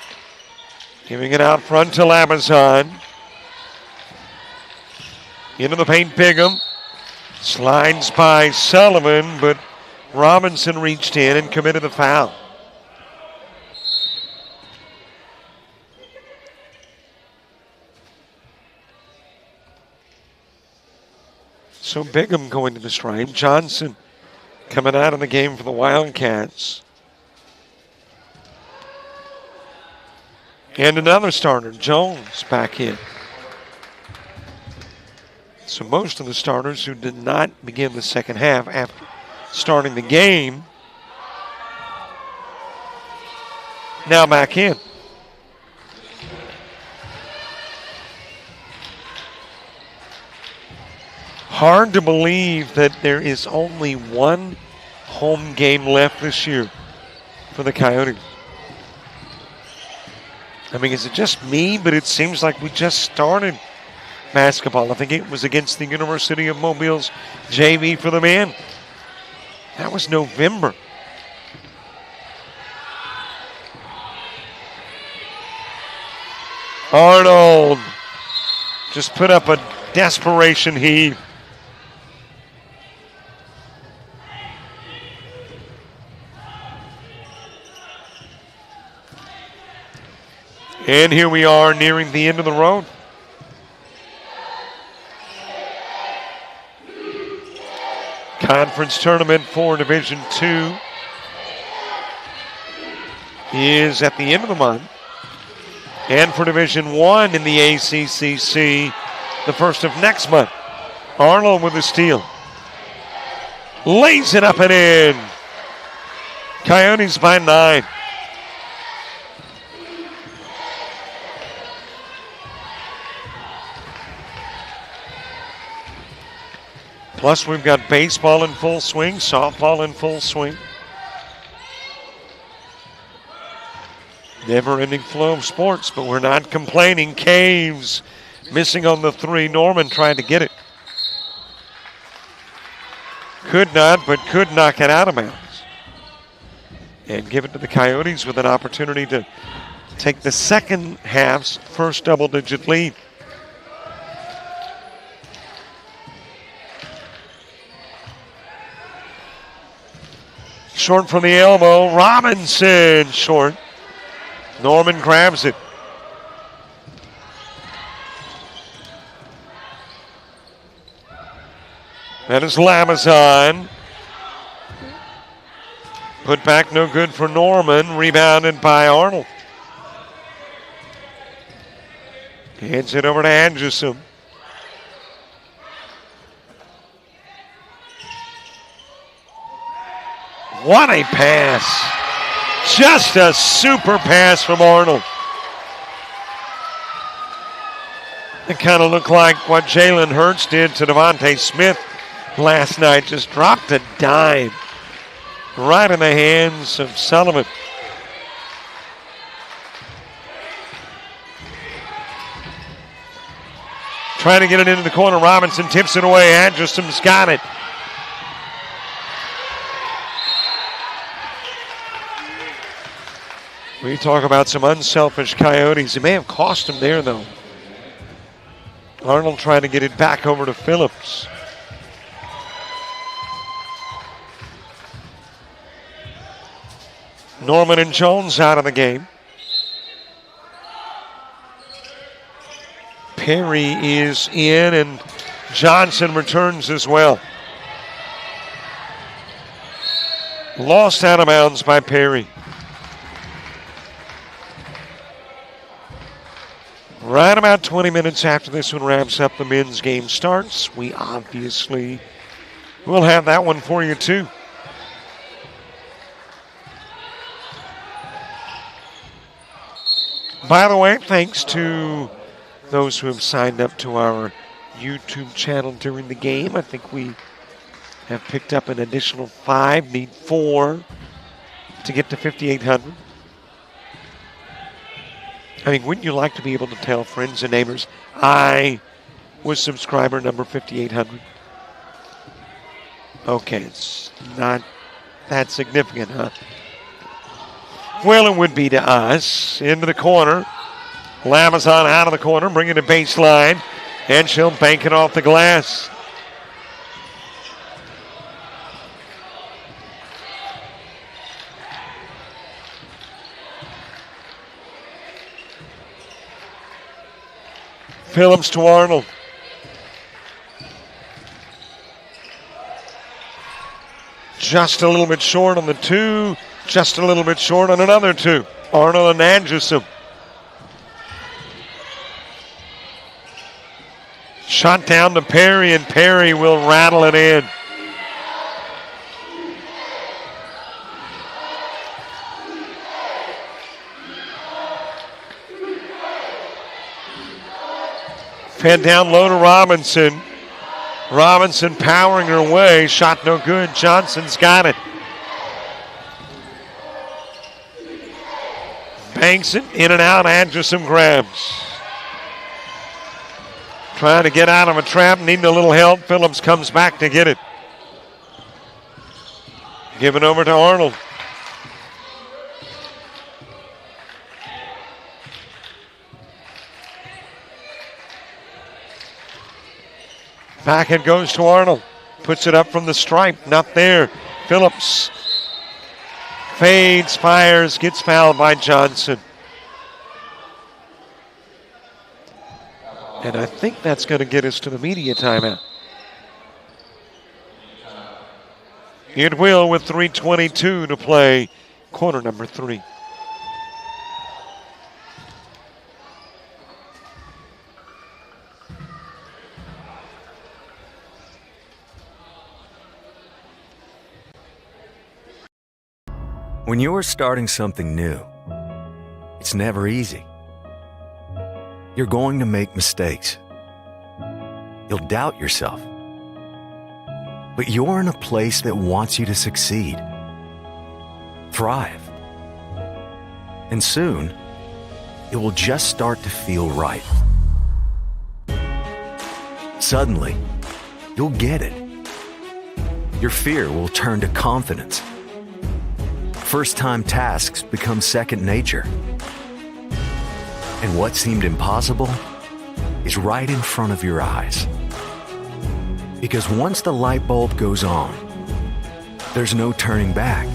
giving it out front to Labazon. Into the paint, Bigham. Slides by Sullivan, but Robinson reached in and committed the foul. So Bigham going to the stripe. Johnson coming out of the game for the Wildcats. And another starter, Jones, back in. So most of the starters who did not begin the second half after starting the game now back in. Hard to believe that there is only one home game left this year for the Coyotes. I mean, is it just me? But it seems like we just started basketball. I think it was against the University of Mobile's JV for the men. That was November. Arnold just put up a desperation heave. And here we are nearing the end of the road. Conference tournament for Division II is at the end of the month. And for Division I in the ACCC, the first of next month. Arnold with the steal. Lays it up and in. Coyotes by 9. Plus, we've got baseball in full swing, softball in full swing. Never-ending flow of sports, but we're not complaining. Caves missing on the 3. Norman trying to get it. Could not, but could knock it out of bounds. And give it to the Coyotes with an opportunity to take the second half's first double-digit lead. Short from the elbow. Robinson short. Norman grabs it. That is Lamazon. Put back no good for Norman. Rebounded by Arnold. Hands it over to Anderson. What a pass. Just a super pass from Arnold. It kind of looked like what Jalen Hurts did to Devontae Smith last night. Just dropped a dime right in the hands of Sullivan. Trying to get it into the corner. Robinson tips it away. Anderson's got it. We talk about some unselfish Coyotes. It may have cost him there, though. Arnold trying to get it back over to Phillips. Norman and Jones out of the game. Perry is in, and Johnson returns as well. Lost out of bounds by Perry. Right about 20 minutes after this one wraps up, the men's game starts. We obviously will have that one for you too. By the way, thanks to those who have signed up to our YouTube channel during the game. I think we have picked up an additional 5, need 4 to get to 5,800. I mean, wouldn't you like to be able to tell friends and neighbors, I was subscriber number 5,800? Okay, it's not that significant, huh? Well, it would be to us. Into the corner. Lamazon out of the corner, bringing it to baseline. And she'll bank it off the glass. Phillips to Arnold. Just a little bit short on the two. Just a little bit short on another two. Arnold and Anderson. Shot down to Perry, and Perry will rattle it in. Fed down low to Robinson. Robinson powering her way. Shot no good. Johnson's got it. Banks it in and out. Anderson grabs. Trying to get out of a trap. Needing a little help. Phillips comes back to get it. Given over to Arnold. Back it goes to Arnold. Puts it up from the stripe. Not there. Phillips fades, fires, gets fouled by Johnson. And I think that's going to get us to the media timeout. It will with 3:22 to play, quarter number 3. When you're starting something new, it's never easy. You're going to make mistakes. You'll doubt yourself. But you're in a place that wants you to succeed, thrive. And soon, it will just start to feel right. Suddenly, you'll get it. Your fear will turn to confidence. First-time tasks become second nature. And what seemed impossible is right in front of your eyes. Because once the light bulb goes on, there's no turning back.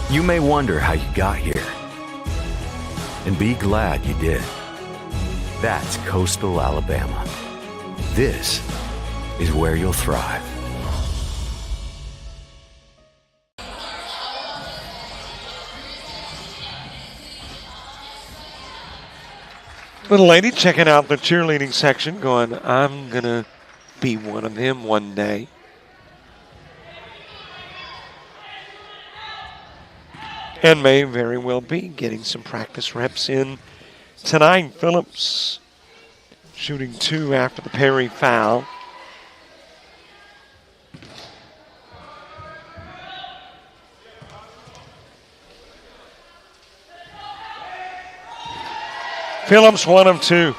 You may wonder how you got here, and be glad you did. That's Coastal Alabama. This is where you'll thrive. Little lady checking out the cheerleading section going, I'm going to be one of them one day. And may very well be getting some practice reps in tonight. Phillips shooting 2 after the Perry foul. Phillips 1 of 2.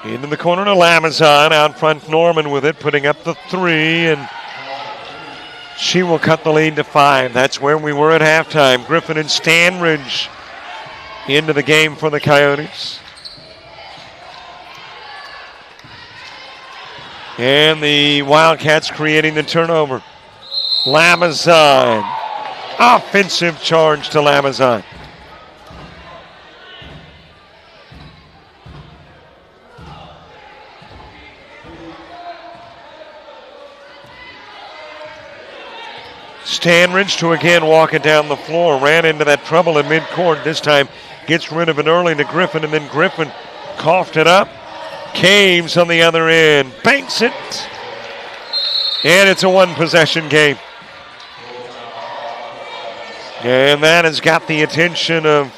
Into the corner to Lamazon. Out front Norman with it, putting up the 3, and she will cut the lead to 5. That's where we were at halftime. Griffin and Stanridge into the game for the Coyotes. And the Wildcats creating the turnover. Lamazon. Offensive charge to Lamazon. Stanridge to again walk it down the floor. Ran into that trouble in midcourt. This time gets rid of it early to Griffin, and then Griffin coughed it up. Caves on the other end. Banks it. And it's a 1-possession game. And that has got the attention of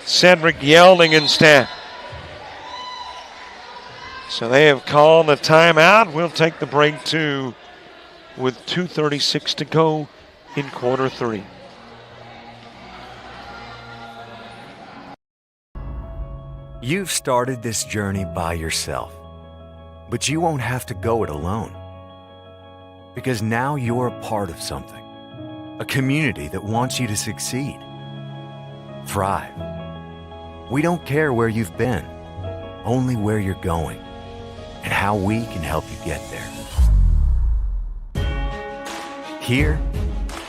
Cedric Yelding and staff. So they have called the timeout. We'll take the break too with 2:36 to go in quarter 3. You've started this journey by yourself, but you won't have to go it alone. Because now you're a part of something. A community that wants you to succeed, thrive. We don't care where you've been, only where you're going and how we can help you get there. Here,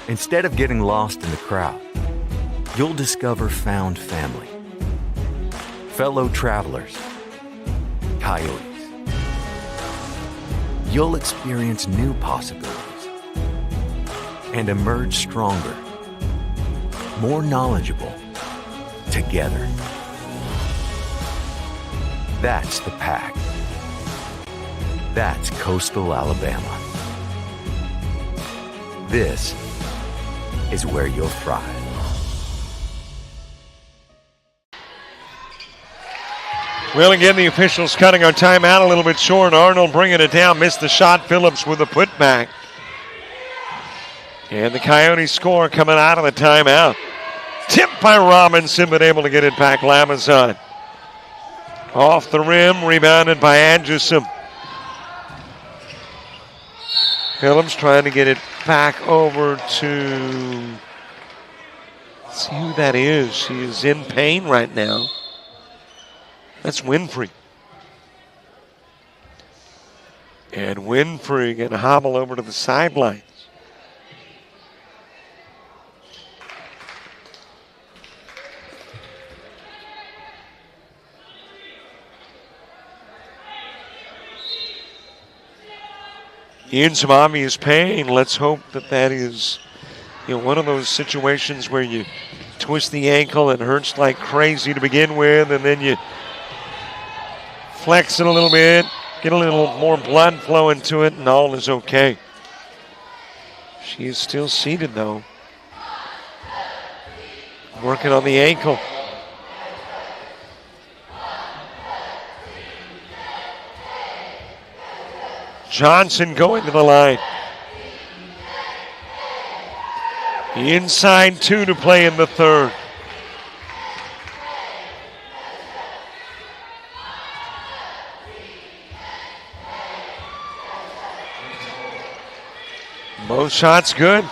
instead of getting lost in the crowd, you'll discover found family, fellow travelers, Coyotes. You'll experience new possibilities and emerge stronger, more knowledgeable, together. That's the Pack. That's Coastal Alabama. This is where you'll thrive. Well, again, the officials cutting our timeout a little bit short. Arnold bringing it down, missed the shot. Phillips with the putback. And the Coyotes score coming out of the timeout. Tipped by Robinson, but able to get it back. Lamazon off the rim, rebounded by Adjusim. Phillips trying to get it back over to, let's see who that is. She is in pain right now. That's Winfrey. And Winfrey going to hobble over to the sidelines. In some obvious pain. Let's hope that that is, one of those situations where you twist the ankle and it hurts like crazy to begin with, and then you flex it a little bit, get a little more blood flowing to it, and all is okay. She is still seated, though. Working on the ankle. Johnson going to the line. Inside 2 to play in the third. Both shots good.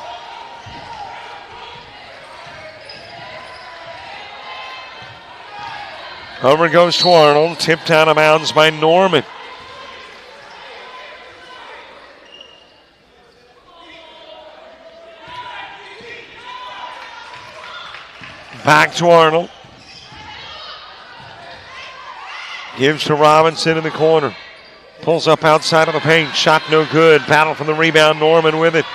Over goes to Arnold. Tipped out of bounds by Norman. Back to Arnold. Gives to Robinson in the corner. Pulls up outside of the paint. Shot no good. Battle for the rebound. Norman with it.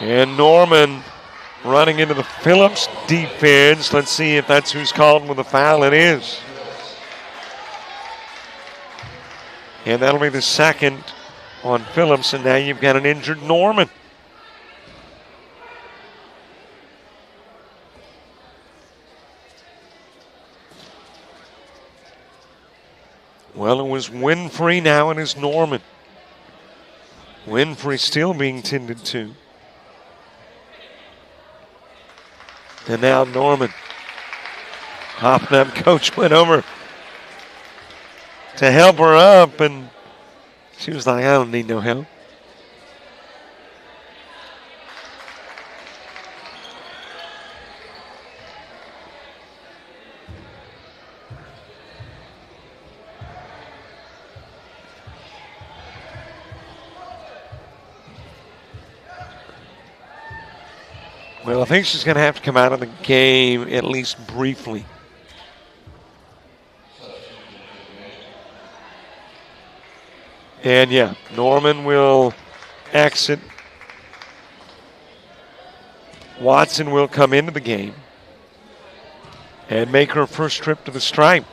And Norman running into the Phillips defense. Let's see if that's who's called with a foul. It is. And that'll be the second on Phillips. And now you've got an injured Norman. Well, it was Winfrey, now it is Norman. Winfrey still being tended to. And now Norman. Hopping up, coach went over to help her up, and she was like, I don't need no help. Well, I think she's going to have to come out of the game at least briefly. And yeah, Norman will exit. Watson will come into the game and make her first trip to the stripe.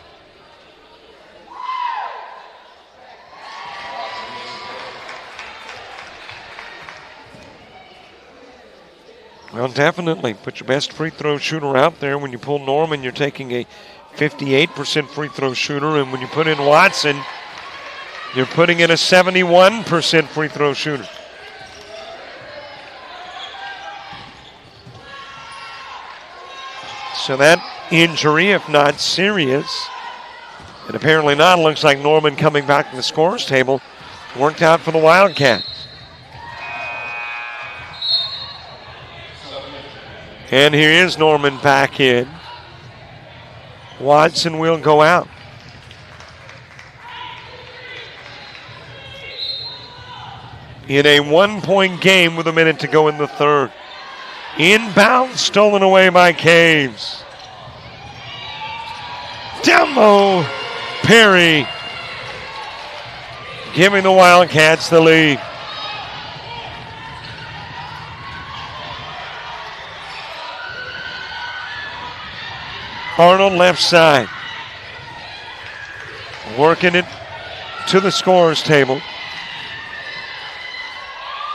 Well, definitely. Put your best free throw shooter out there. When you pull Norman, you're taking a 58% free throw shooter. And when you put in Watson, you're putting in a 71% free throw shooter. So that injury, if not serious, and apparently not, looks like Norman coming back to the scorer's table worked out for the Wildcats. And here is Norman back in. Watson will go out. In a 1-point game with a minute to go in the third. Inbound stolen away by Caves. Down low, Perry giving the Wildcats the lead. Arnold left side. Working it to the scorer's table.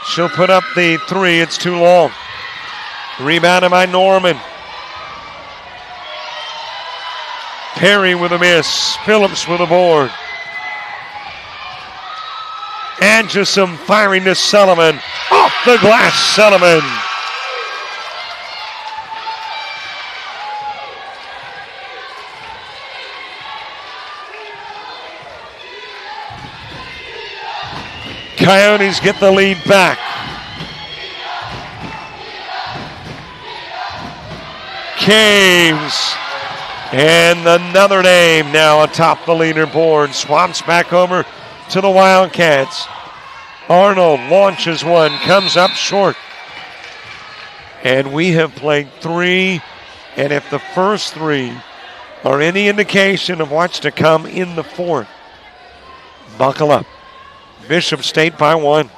She'll put up the three. It's too long. Rebounded by Norman. Perry with a miss. Phillips with a board. And just some firing to Sullivan. Off the glass, Sullivan. Coyotes get the lead back. Caves. And another name now atop the leaderboard. Swaps back over to the Wildcats. Arnold launches one, comes up short. And we have played three. And if the first three are any indication of what's to come in the fourth, buckle up. Bishop State by 1.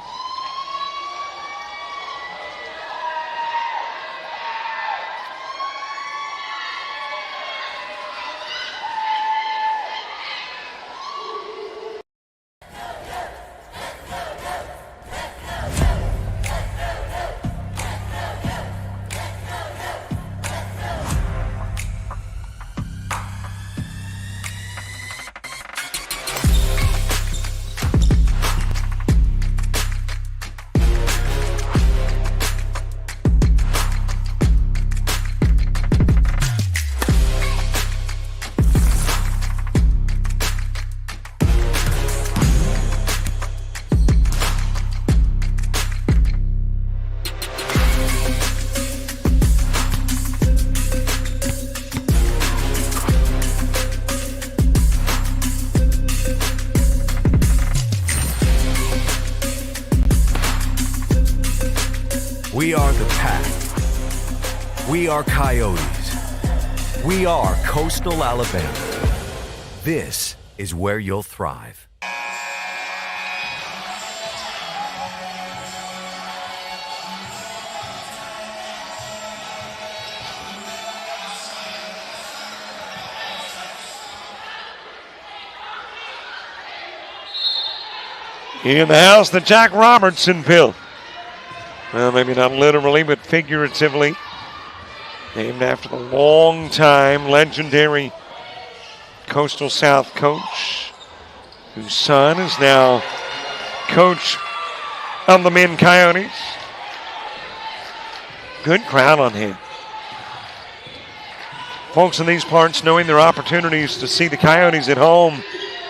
We are the Pack. We are Coyotes. We are Coastal Alabama. This is where you'll thrive. In the house, the Jack Robertson pill. Well, maybe not literally, but figuratively. Named after the long-time legendary Coastal South coach, whose son is now coach of the men Coyotes. Good crowd on hand. Folks in these parts knowing their opportunities to see the Coyotes at home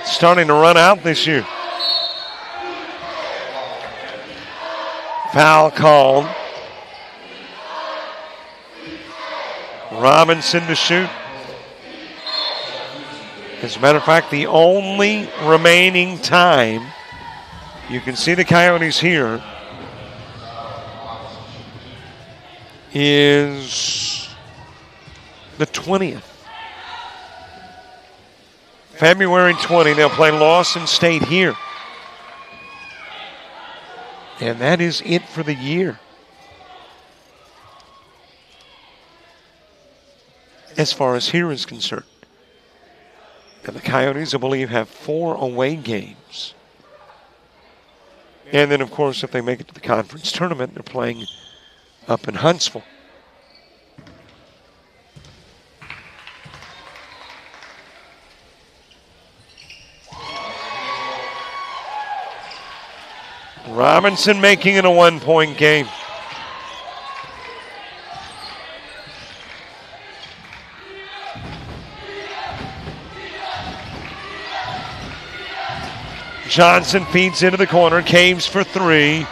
starting to run out this year. Foul called. Robinson to shoot. As a matter of fact, the only remaining time, you can see the Coyotes here, is the 20th. February 20, they'll play Lawson State here. And that is it for the year. As far as here is concerned. And the Coyotes, I believe, have 4 away games. And then, of course, if they make it to the conference tournament, they're playing up in Huntsville. Robinson making it a 1-point game. Johnson feeds into the corner, Caves for three,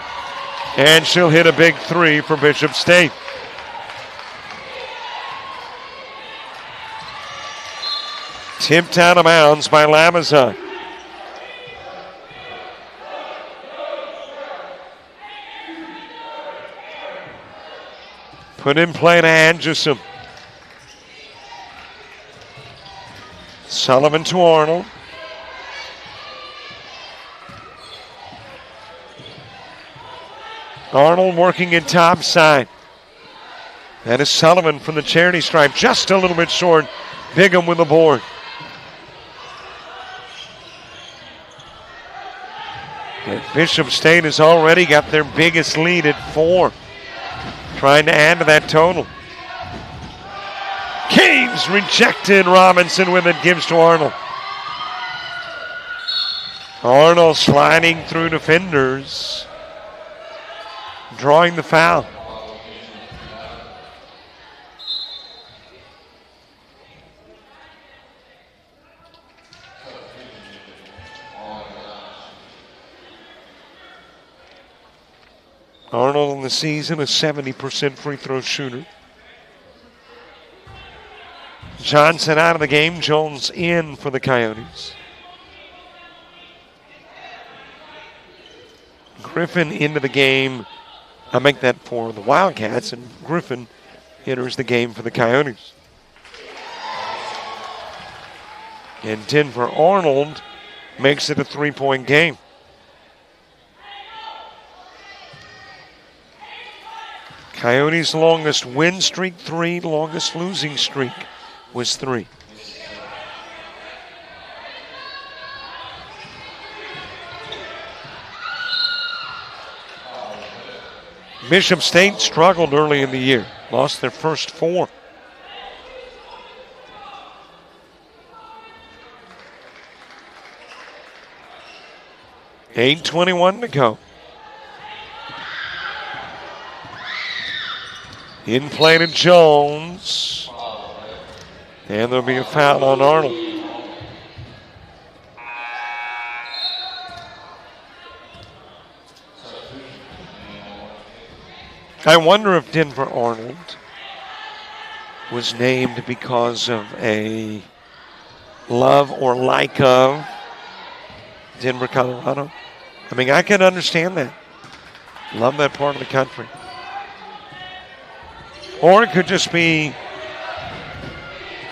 and she'll hit a big three for Bishop State. Tipped out of bounds by Lamazon. Put in play to Anderson. Sullivan to Arnold. Arnold working in top side. That is Sullivan from the charity stripe, just a little bit short. Bigham with the board. And Bishop State has already got their biggest lead at 4. Trying to add to that total. Caves rejected. Robinson with it, gives to Arnold. Arnold sliding through defenders. Drawing the foul. Arnold in the season, a 70% free throw shooter. Johnson out of the game, Jones in for the Coyotes. Griffin into the game. I make that for the Wildcats, and Griffin enters the game for the Coyotes. And Denver Arnold makes it a 3-point game. Coyotes' longest win streak, 3. Longest losing streak was 3. Bishop State struggled early in the year, lost their first 4. $8:21 to go. In play to Jones. And there'll be a foul on Arnold. I wonder if Denver Arnold was named because of a love or like of Denver, Colorado. I mean, I can understand that. Love that part of the country. Or it could just be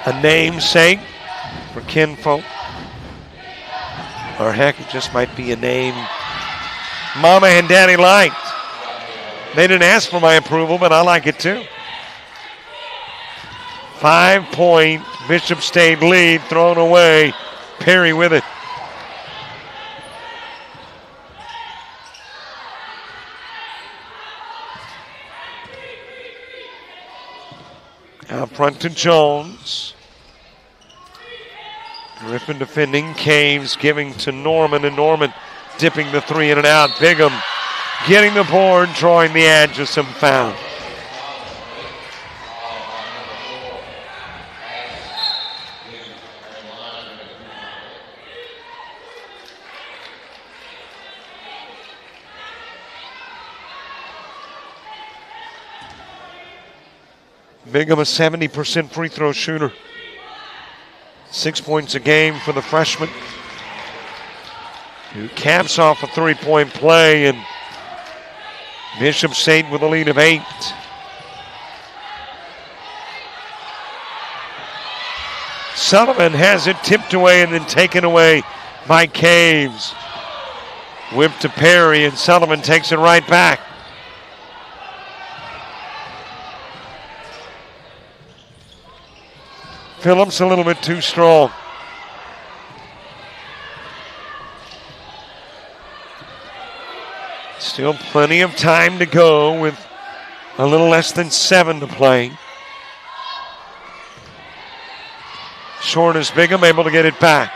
a namesake for kinfolk. Or heck, it just might be a name Mama and Daddy liked. They didn't ask for my approval, but I like it too. 5-point Bishop State lead thrown away. Perry with it. Out front to Jones. Griffin defending. Caves giving to Norman, and Norman dipping the 3 in and out. Bigham getting the board, drawing the edge of some foul. Bigham, a 70% free throw shooter. 6 points a game for the freshman, who caps off a 3-point play, and Bishop State with a lead of 8. Sullivan has it tipped away and then taken away by Caves. Whip to Perry, and Sullivan takes it right back. Phillips a little bit too strong. Still plenty of time to go with a little less than 7 to play. Short is Bigham, able to get it back.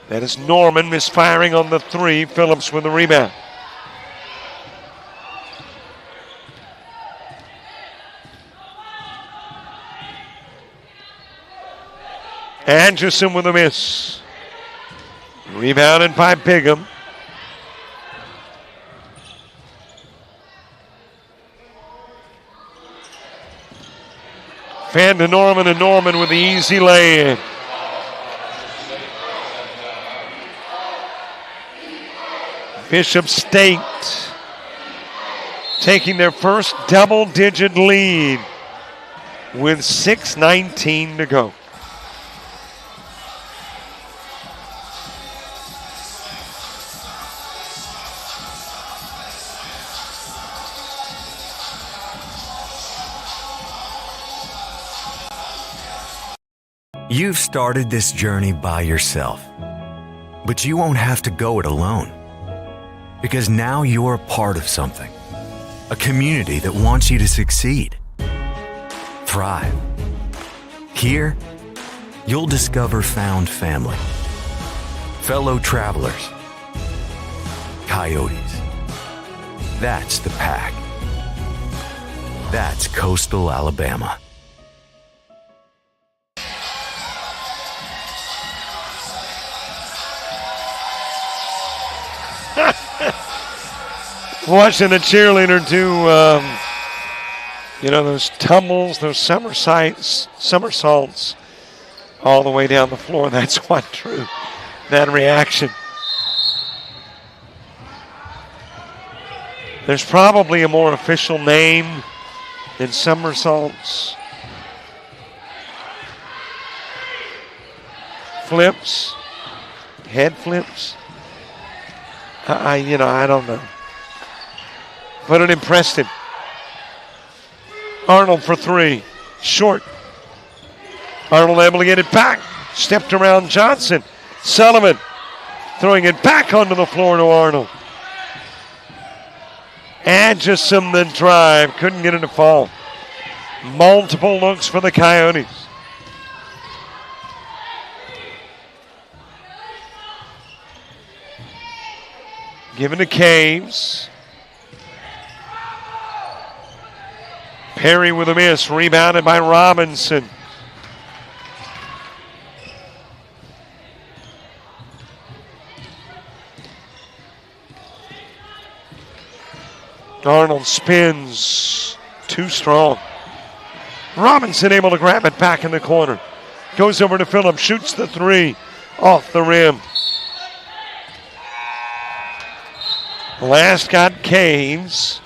That is Norman misfiring on the 3. Phillips with the rebound. Anderson with a miss. Rebounded by Bigham. Fan to Norman, and Norman with the easy lay-in. Bishop State taking their first double-digit lead with 6:19 to go. You've started this journey by yourself, but you won't have to go it alone. Because now you're a part of something, a community that wants you to succeed, thrive. Here, you'll discover found family, fellow travelers, Coyotes. That's the pack. That's Coastal Alabama. Watching a cheerleader do, those tumbles, those somersaults all the way down the floor. That's what drew that reaction. There's probably a more official name than somersaults. Flips, head flips. I don't know. But it impressed him. Arnold for three. Short. Arnold able to get it back. Stepped around Johnson. Sullivan throwing it back onto the floor to Arnold. Adjusum the drive. Couldn't get it to fall. Multiple looks for the Coyotes. Given to Caves. Perry with a miss, rebounded by Robinson. Arnold spins, too strong. Robinson able to grab it back in the corner. Goes over to Phillips, shoots the three, off the rim. Last got Caves.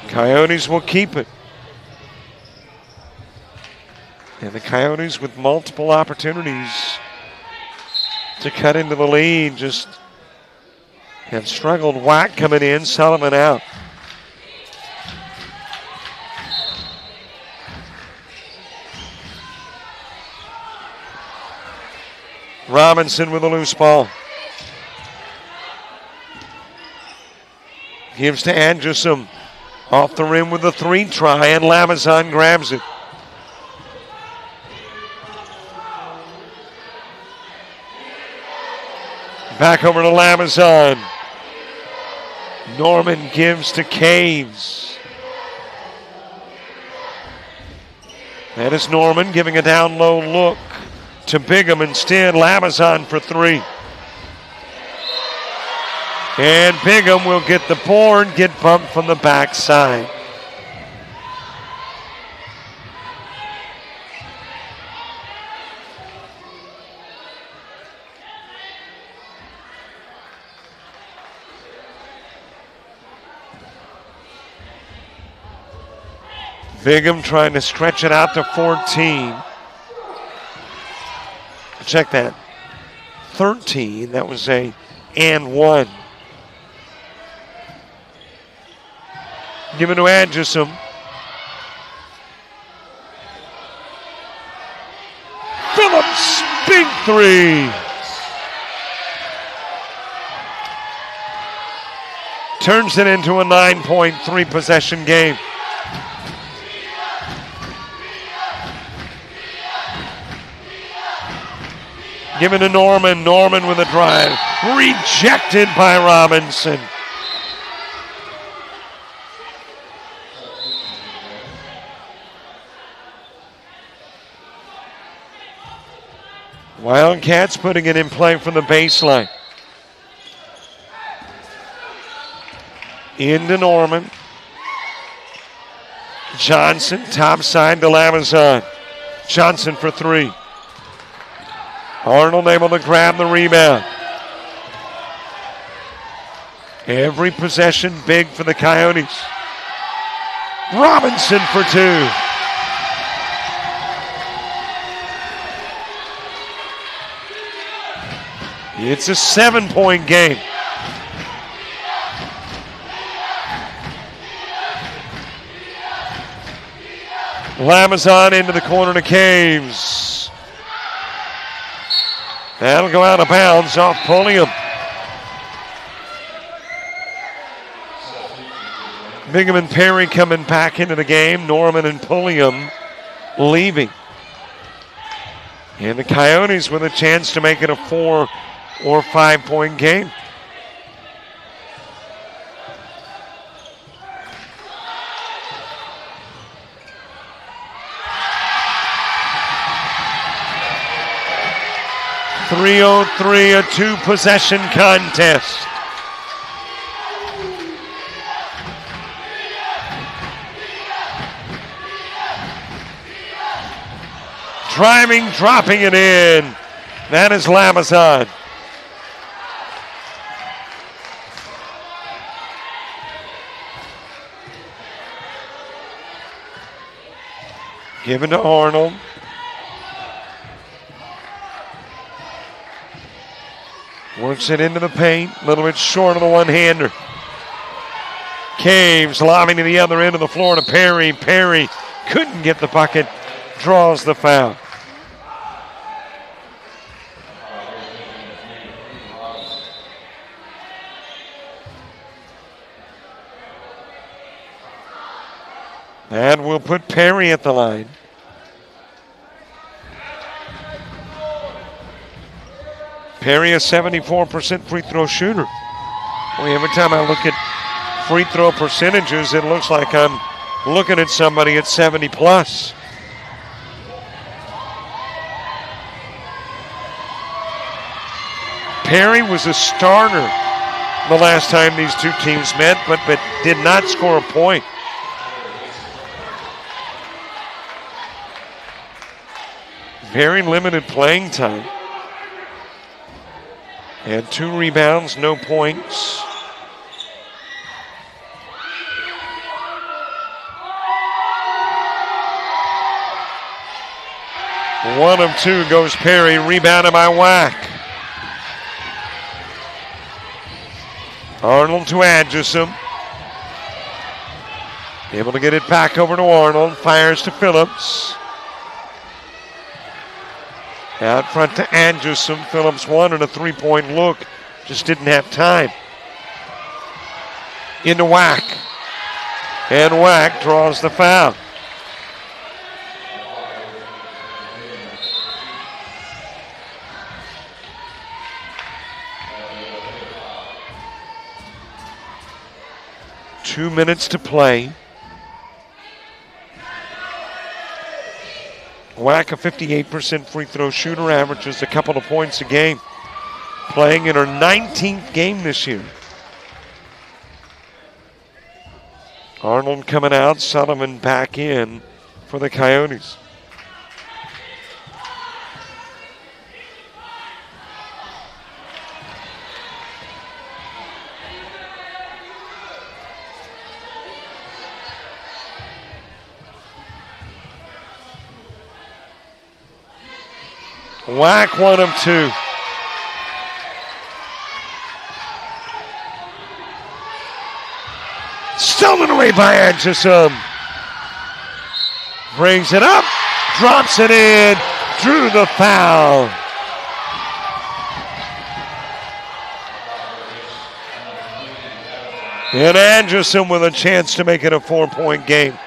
Coyotes will keep it. And the Coyotes with multiple opportunities to cut into the lead just have struggled. Whack coming in, Sullivan out. Robinson with a loose ball. Gives to Anderson. Off the rim with the three try, and Lamazon grabs it. Back over to Lamazon. Norman gives to Caves. That is Norman giving a down low look to Bigham. Instead, Lamazon for three. And Bigham will get the board, get bumped from the backside. Bigham trying to stretch it out to 14. Check that. 13, that was a and one. Given to Anderson. Phillips, big three. Turns it into a 9.3 possession game. Given to Norman. Norman with a drive. Rejected by Robinson. Wildcats putting it in play from the baseline. Into Norman. Johnson, top side to Lamazon. Johnson for three. Arnold able to grab the rebound. Every possession big for the Coyotes. Robinson for two. It's a 7-point game. Lamazon into the corner to Caves. That'll go out of bounds off Pulliam. Bingham and Perry coming back into the game. Norman and Pulliam leaving. And the Coyotes with a chance to make it a 4 or 5 point game. .303, a two-possession contest. Driving, dropping it in. That is Lamazon. Given to Arnold. Works it into the paint. A little bit short of the one-hander. Caves lobbing to the other end of the floor to Perry. Perry couldn't get the bucket. Draws the foul. And we'll put Perry at the line. Perry, a 74% free throw shooter. Well, every time I look at free throw percentages, it looks like I'm looking at somebody at 70 plus. Perry was a starter the last time these two teams met, but did not score a point. Very limited playing time. And 2 rebounds, no points. One of 2 goes Perry, rebounded by Wack. Arnold to Adjusum. Able to get it back over to Arnold, fires to Phillips. Out front to Adjusum. Phillips wanted a 3-point look, just didn't have time. Into Wack. And Wack draws the foul. Two minutes to play. Wack, a 58% free throw shooter, averages a couple of points a game. Playing in her 19th game this year. Arnold coming out, Sullivan back in for the Coyotes. Wack, one of 2. Stolen away by Adjusum. Brings it up, drops it in, drew the foul. And Adjusum with a chance to make it a 4-point game.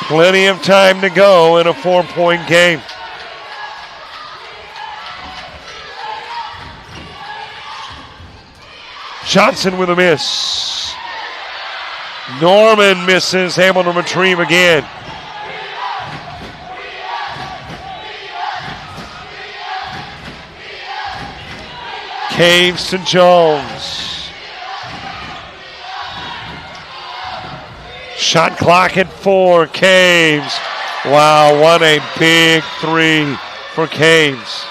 Plenty of time to go in a 4-point game. Johnson with a miss. Norman misses, able to retrieve again. Caves to Jones. Shot clock at 4. Caves. Wow, what a big three for Caves.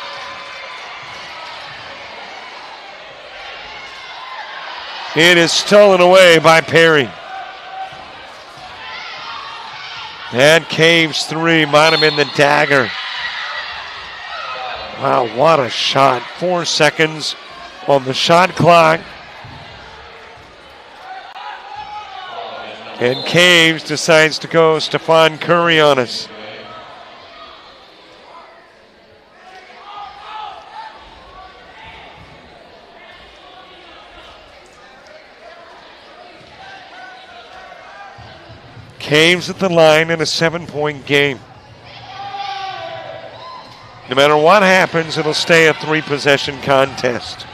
It is stolen away by Perry. And Caves' three might have been the dagger. Wow, what a shot. 4 seconds on the shot clock. And Caves decides to go Stephon Curry on us. Caves at the line in a 7-point game. No matter what happens, it'll stay a 3-possession contest.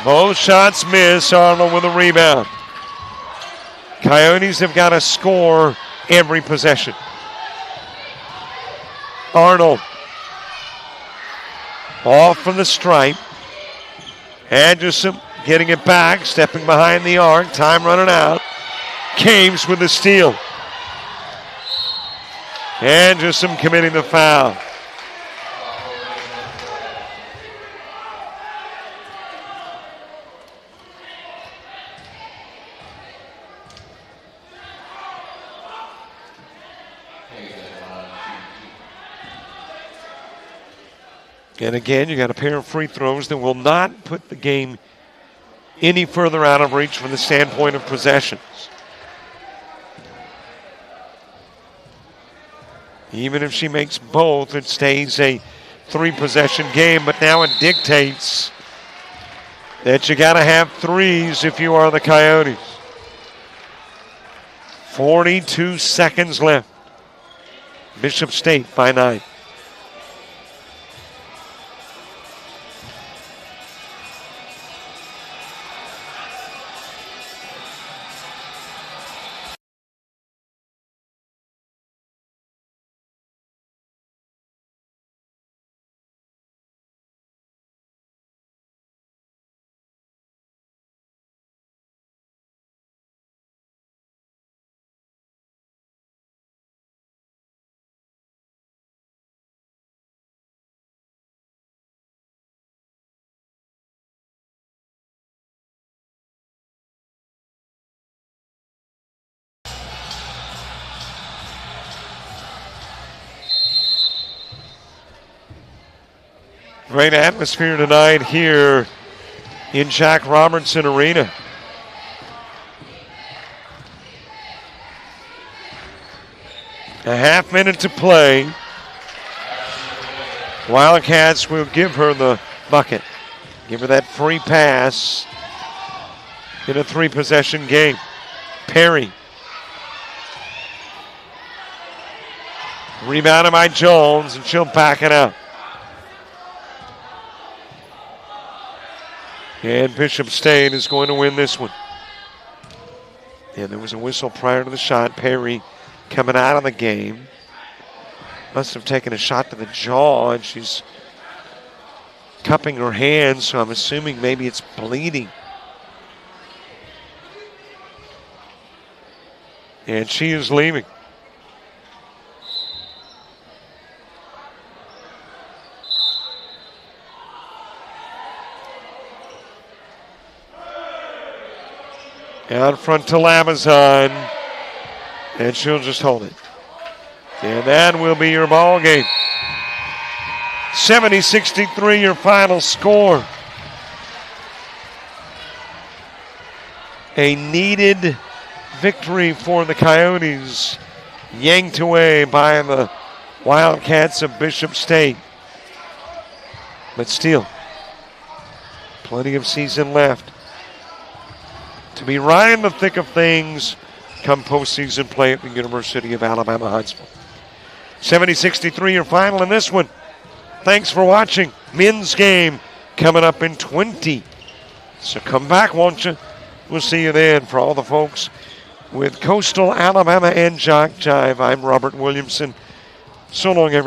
Both shots miss. Arnold with a rebound. Coyotes have got to score every possession. Arnold off from the stripe. Anderson getting it back, stepping behind the arc. Time running out. Caves with the steal. Anderson committing the foul. And again, you got a pair of free throws that will not put the game any further out of reach from the standpoint of possessions. Even if she makes both, it stays a 3-possession game, but now it dictates that you got to have threes if you are the Coyotes. 42 seconds left. Bishop State by 9. Great atmosphere tonight here in Jack Robertson Arena. A half minute to play. Wildcats will give her the bucket. Give her that free pass in a 3-possession game. Perry. Rebounded by Jones, and she'll back it out. And Bishop State is going to win this one. And there was a whistle prior to the shot. Perry coming out of the game. Must have taken a shot to the jaw, and she's cupping her hand, so I'm assuming maybe it's bleeding. And she is leaving. Out front to Lamazon, and she'll just hold it. And that will be your ball game. 70-63 your final score. A needed victory for the Coyotes, yanked away by the Wildcats of Bishop State. But still, plenty of season left to be right in the thick of things come postseason play at the University of Alabama Huntsville. 70-63 your final in this one. Thanks for watching. Men's game coming up in 20. So come back, won't you? We'll see you then. For all the folks with Coastal Alabama and JockJive, I'm Robert Williamson. So long, everyone.